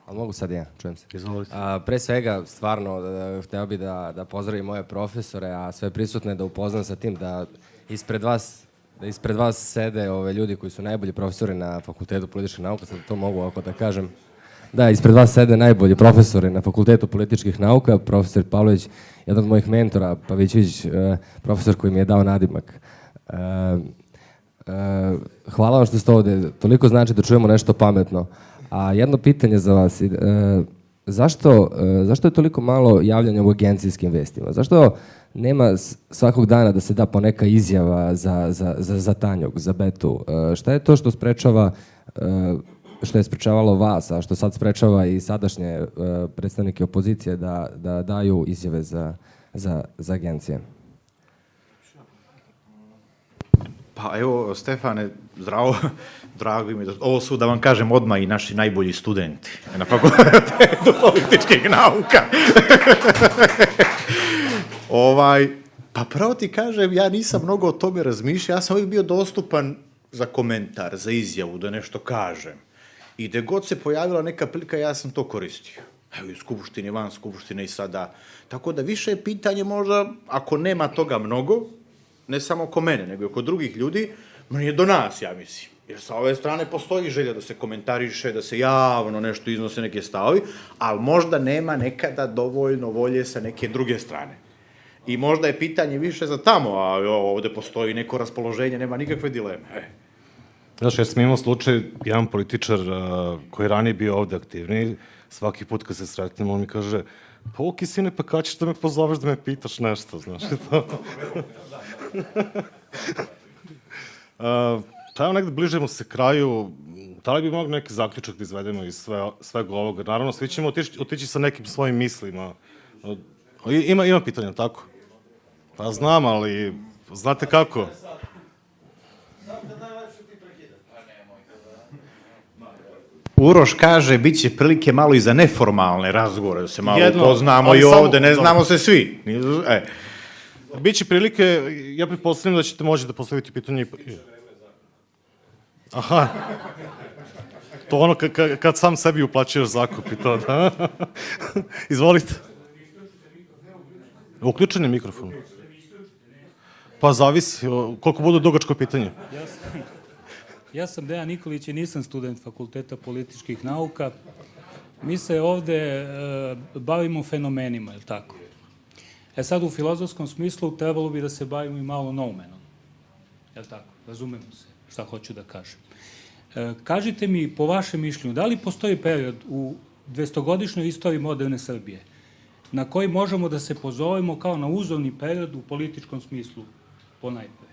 Ali mogu sad ja, čujem se. Izvolite. Pre svega, stvarno, hteo bih da pozdravim moje profesore, a sve prisutne da upoznam sa tim da ispred vas sede ljudi koji su najbolji profesori na Fakultetu političkih nauka, sad to mogu ako da kažem. Da, ispred vas sede najbolji profesori na Fakultetu političkih nauka, profesor Pavlović, jedan od mojih mentora, Pavićević, profesor koji mi je dao nadimak. Hvala vam što ste ovde, toliko znači da čujemo nešto pametno. A jedno pitanje za vas, zašto je toliko malo javljanja u agencijskim vestima? Zašto nema svakog dana da se da poneka izjava za Tanjug, za Betu? Šta je to što sprečava, što je sprečavalo vas, a što sad sprečava i sadašnje predstavnike opozicije da daju izjave za agencije? Pa evo, Stefane, drago mi je. Ovo su, da vam kažem, odmah i naši najbolji studenti na Fakultetu političkih nauka. Pa pravo ti kažem, ja nisam mnogo o tome razmišljao, ja sam uvijek bio dostupan za komentar, za izjavu, da nešto kažem. I gde god se pojavila neka prilika, ja sam to koristio. Evo i u Skupštini, van Skupštine i sada. Tako da više je pitanje možda, ako nema toga mnogo, ne samo oko mene, nego i oko drugih ljudi, nije do nas, ja mislim. Jer sa ove strane postoji želja da se komentariše, da se javno nešto iznose neke stavovi, ali možda nema nekada dovoljno volje sa neke druge strane. I možda je pitanje više za tamo, a ovde postoji neko raspoloženje, nema nikakve dileme. Znaš, ja sam imao slučaj, jedan političar koji je ranije bio ovde aktivniji, svaki put kad se sretnemo, on mi kaže, pa Oki, sine, pa kada ćeš da me pozoveš da me pitaš nešto, znaš li to? Pa evo negde bližemo se kraju, da li bi mogli neki zaključak da izvedemo iz svega ovoga? Naravno, svi ćemo otići sa nekim svojim mislima. Ima pitanja, tako? Pa znam, ali znate kako? Uroš kaže, bit će prilike malo i za neformalne razgovore, da se malo Jedno, upoznamo ali i samo- ovde, ne dobro. znamo se svi. Biće prilike, ja pretpostavljam da ćete moći da postaviti pitanje. Aha. To ono kad sam sebi uplaćuješ zakup i to, da? Izvolite. Uključen je mikrofon. Pa zavisi, koliko bude dugačko pitanje. Ja sam Dejan Nikolić i nisam student Fakulteta političkih nauka. Mi se ovde bavimo fenomenima, je li tako? Sad u filozofskom smislu trebalo bi da se bavimo i malo noumenom. Je li tako? Razumemo se šta hoću da kažem. Kažite mi, po vašem mišljenju, da li postoji period u 200-godišnjoj istoriji moderne Srbije na koji možemo da se pozovemo kao na uzorni period u političkom smislu ponajpre?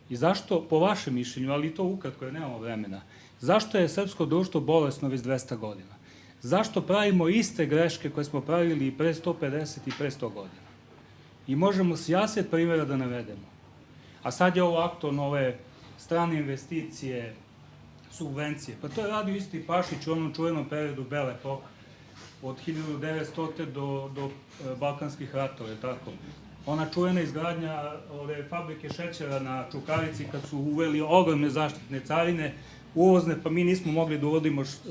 I zašto, po vašem mišljenju, ali to ukratko jer nemamo vremena, zašto je srpsko društvo bolesno već 200 godina? Zašto pravimo iste greške koje smo pravili i pre 150 i pre 100 godina? I možemo sjaset primjera da navedemo. A sad je ovo aktualno, ove strane investicije, subvencije. Pa to je radio isti Pašić u onom čuvenom periodu Bele epohe, od 1900. do Balkanskih ratova, je tako? Ona čuvena izgradnja ove fabrike šećera na Čukarici kad su uveli ogromne zaštitne carine, uvozne, pa mi nismo mogli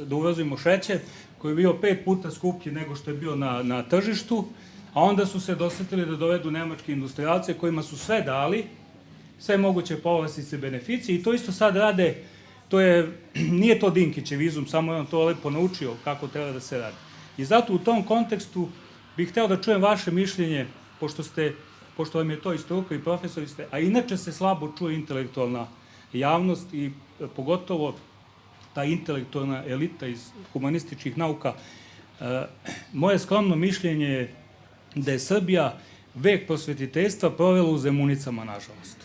da uvozimo šećer koji je bio 5 puta skuplji nego što je bio na tržištu, a onda su se dosetili da dovedu nemačke industrijalce kojima su sve dali, sve moguće povlastice, beneficije i to isto sad rade, nije to Dinkićev izum, samo je on to lepo naučio kako treba da se radi. I zato u tom kontekstu bih hteo da čujem vaše mišljenje, pošto vam je to i struka i profesori ste, a inače se slabo čuje intelektualna javnost i pogotovo ta intelektualna elita iz humanističkih nauka. Moje skromno mišljenje je da je Srbija vek prosvetiteljstva provela u Zemunicama, nažalost.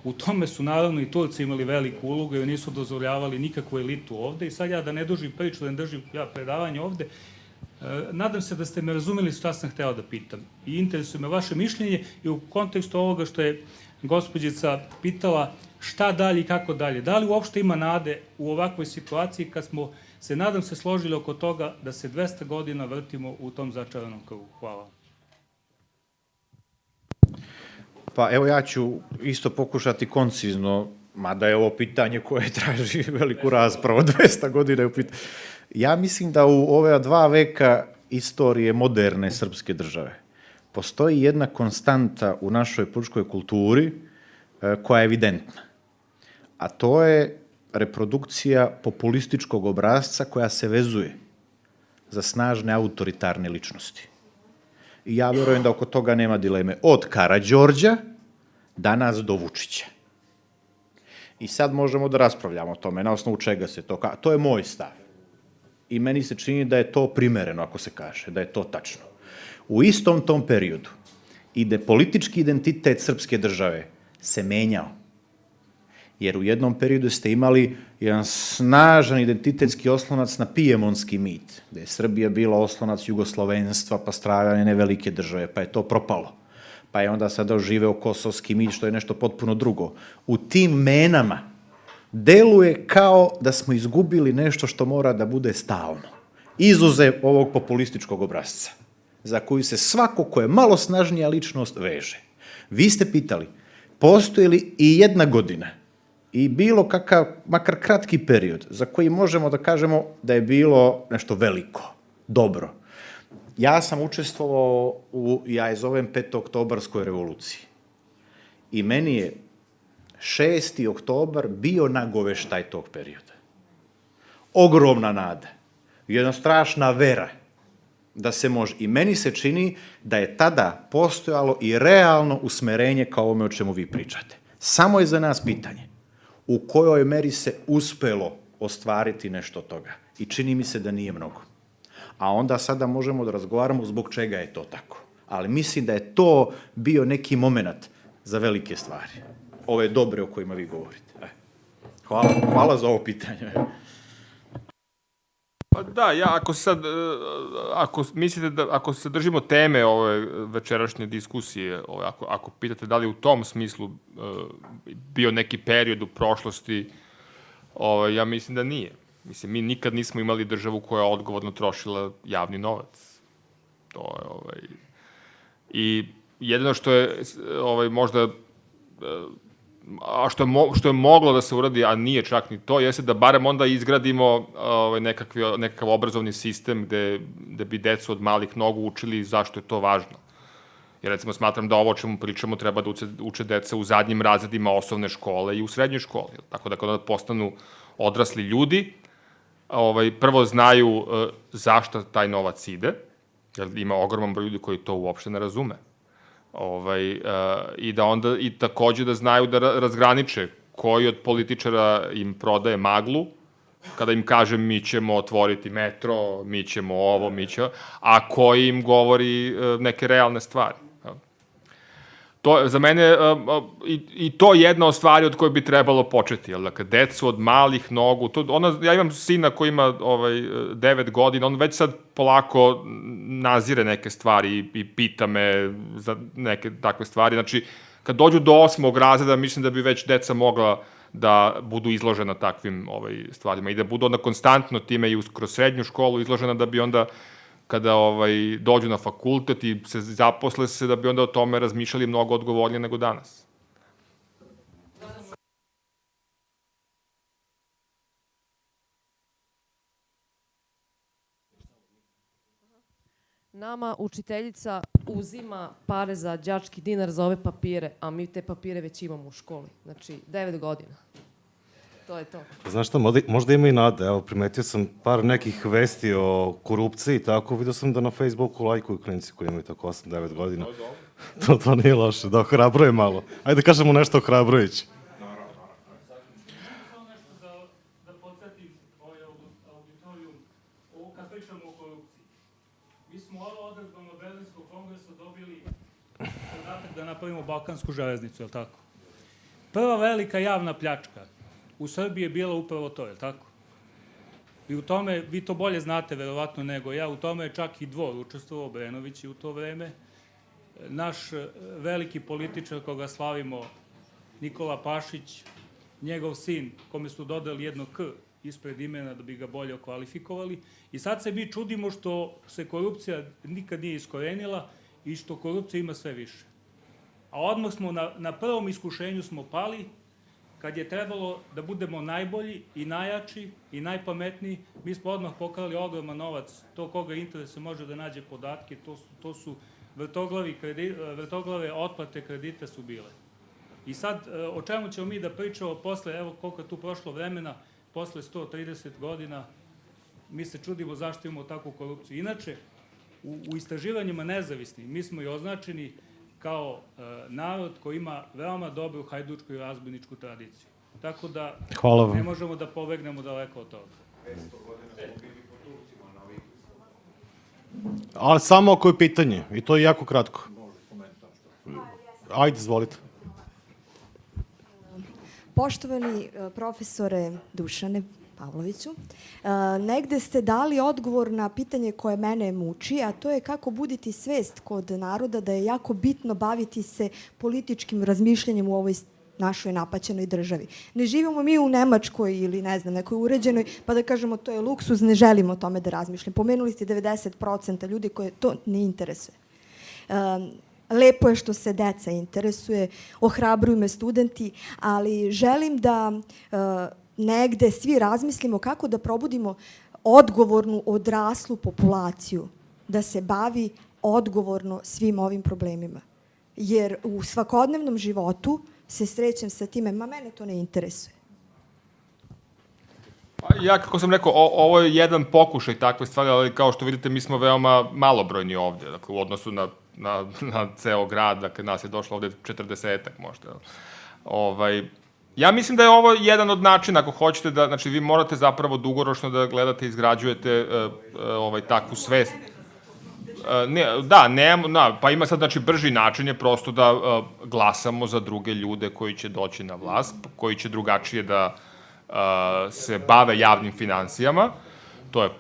U tome su naravno i Turci imali veliku ulogu jer nisu dozvoljavali nikakvu elitu ovde i sad ja da ne dužim priču, da ne držim predavanje ovde, nadam se da ste me razumeli šta sam hteo da pitam i interesuje me vaše mišljenje i u kontekstu ovoga što je gospođica pitala šta dalje i kako dalje. Da li uopšte ima nade u ovakvoj situaciji kad smo se, nadam se, složili oko toga da se 200 godina vrtimo u tom začaranom krugu? Hvala. Pa evo ja ću isto pokušati koncizno, mada je ovo pitanje koje traži veliku raspravu, 200 godina je u pitanju. Ja mislim da u ove 2 veka istorije moderne srpske države postoji jedna konstanta u našoj političkoj kulturi koja je evidentna, a to je reprodukcija populističkog obrazca koja se vezuje za snažne autoritarne ličnosti. I ja verujem da oko toga nema dileme. Od Karađorđa danas do Vučića. I sad možemo da raspravljamo o tome, na osnovu čega se to kaže. To je moj stav. I meni se čini da je to primereno, ako se kaže, da je to tačno. U istom tom periodu politički identitet srpske države se menjao. Jer u jednom periodu ste imali jedan snažan identitetski oslonac na pijemonski mit, gde je Srbija bila oslonac jugoslovenstva, pa stradanje nevelike države, pa je to propalo. Pa je onda sada oživeo kosovski mit, što je nešto potpuno drugo. U tim menama deluje kao da smo izgubili nešto što mora da bude stalno. Izuzev ovog populističkog obrazca, za koju se svako ko je malo snažnija ličnost veže. Vi ste pitali, postoji li i jedna godina i bilo kakav, makar kratki period, za koji možemo da kažemo da je bilo nešto veliko, dobro. Ja sam učestvovao ja je zovem 5. oktobarskoj revoluciji. I meni je 6. oktobar bio nagoveštaj tog perioda. Ogromna nada, jedna strašna vera da se može. I meni se čini da je tada postojalo i realno usmerenje kao ome o čemu vi pričate. Samo je za nas pitanje u kojoj meri se uspelo ostvariti nešto od toga. I čini mi se da nije mnogo. A onda sada možemo da razgovaramo zbog čega je to tako. Ali mislim da je to bio neki moment za velike stvari. Ove dobre o kojima vi govorite. Hvala za ovo pitanje. Pa da, ako mislite da, ako se držimo teme ove večerašnje diskusije, ako pitate da li u tom smislu bio neki period u prošlosti, ja mislim da nije. Mislim, mi nikad nismo imali državu koja je odgovorno trošila javni novac. To je, I jedino što je, možda, a što je moglo da se uradi, a nije čak ni to, jeste da barem onda izgradimo nekakav obrazovni sistem gde bi decu od malih nogu učili zašto je to važno. Jer recimo smatram da ovo o čemu pričamo treba da uče deca u zadnjim razredima osnovne škole i u srednjoj školi. Tako da kada postanu odrasli ljudi, prvo znaju zašto taj novac ide, jer ima ogroman broj ljudi koji to uopšte ne razume. I da onda i takođe da znaju da razgraniče koji od političara im prodaje maglu, kada im kaže mi ćemo otvoriti metro, mi ćemo ovo, a koji im govori neke realne stvari. To, za mene, i to je jedna od stvari od koje bi trebalo početi, jer dakle, decu od malih nogu, ja imam sina koji ima 9 godina, on već sad polako nazire neke stvari i pita me za neke takve stvari, znači, kad dođu do 8. razreda, mislim da bi već deca mogla da budu izložena takvim stvarima i da budu onda konstantno time i kroz srednju školu izložena da bi onda kada dođu na fakultet i se zaposle se, da bi onda o tome razmišljali mnogo odgovornije nego danas. Nama učiteljica uzima pare za đački dinar za ove papire, a mi te papire već imamo u školi. Znači, 9 godina. To je to. Znaš šta, možda ima i nade. Evo, primetio sam par nekih vesti o korupciji i tako. Vidio sam da na Facebooku lajkuju klinci koji imaju tako 8-9 godina. To nije loše, da ohrabruje malo. Ajde da kažemo nešto ohrabrujuće. Samo nešto da podsjetim auditorijum, kad pričamo o korupciji. Mi smo ovo odredbama Berlinskog kongresa dobili zadatak da napravimo Balkansku železnicu, je li tako? Prva velika javna pljačka u Srbiji je bila upravo to, je li tako? I u tome, vi to bolje znate verovatno nego ja, u tome je čak i Dvor učestvovao, Obrenović i u to vreme. Naš veliki političar koga slavimo, Nikola Pašić, njegov sin, kome su dodali jedno K ispred imena da bi ga bolje okvalifikovali. I sad se mi čudimo što se korupcija nikad nije iskorenila i što korupcija ima sve više. A odmah smo na prvom iskušenju smo pali, kad je trebalo da budemo najbolji i najjači i najpametniji, mi smo odmah pokrali ogroman novac. To koga interese može da nađe podatke, to su vrtoglave otplate kredita su bile. I sad, o čemu ćemo mi da pričamo posle, evo koliko je tu prošlo vremena, posle 130 godina, mi se čudimo zašto imamo takvu korupciju. Inače, u istraživanjima nezavisnih, mi smo i označeni kao narod koji ima veoma dobru hajdučku i razbojničku tradiciju. Tako da ne možemo da pobegnemo daleko od toga. 500 godina smo bili po Turcima na ovih. Ali samo ako je pitanje, i to je jako kratko. Ajde, izvolite. Poštovani profesore Dušane Pavloviću, negde ste dali odgovor na pitanje koje mene muči, a to je kako buditi svest kod naroda da je jako bitno baviti se političkim razmišljanjem u ovoj našoj napaćenoj državi. Ne živimo mi u Nemačkoj ili ne znam, nekoj uređenoj, pa da kažemo to je luksuz, ne želimo o tome da razmišljamo. Pomenuli ste 90% ljudi koje to ne interesuje. Lepo je što se deca interesuje, ohrabruju me studenti, ali želim da negde svi razmislimo kako da probudimo odgovornu odraslu populaciju da se bavi odgovorno svim ovim problemima. Jer u svakodnevnom životu se srećem sa time, mene to ne interesuje. Ja, kako sam rekao, ovo je jedan pokušaj takve stvari, ali kao što vidite, mi smo veoma malobrojni ovde, dakle, u odnosu na ceo grad, dakle, nas je došlo ovde 40-ak možda. Ja mislim da je ovo jedan od načina, ako hoćete da, znači, vi morate zapravo dugoročno da gledate i izgrađujete takvu svest. Pa ima sad, znači, brži način je prosto da glasamo za druge ljude koji će doći na vlast, koji će drugačije da se bave javnim finansijama.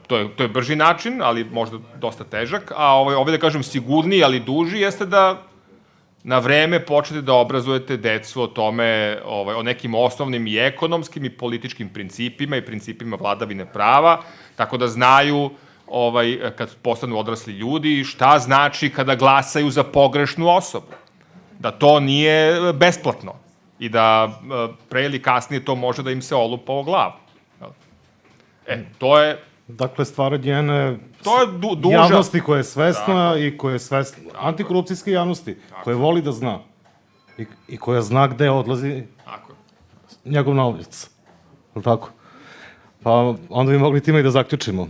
To je brži način, ali možda dosta težak. A ovdje, da kažem, sigurniji, ali duži, jeste da na vreme počnete da obrazujete decu o tome, o nekim osnovnim i ekonomskim i političkim principima i principima vladavine prava, tako da znaju kad postanu odrasli ljudi šta znači kada glasaju za pogrešnu osobu. Da to nije besplatno i da pre ili kasnije to može da im se olupa o glavu. To je... Dakle, stvaranje jedne To je duža... javnosti koja je svesna i koja je svesna, antikorupcijske javnosti, koja voli da zna i koja zna gde odlazi njegov novac. Je li tako? Pa onda bi mogli time i da zaključimo.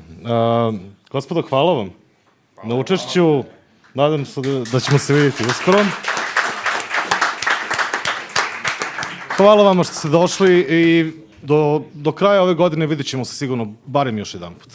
Gospodo, hvala vam na učešću. Nadam se da ćemo se vidjeti uskoro. Hvala vama što ste došli i do kraja ove godine vidjet ćemo se sigurno barem još jedan put.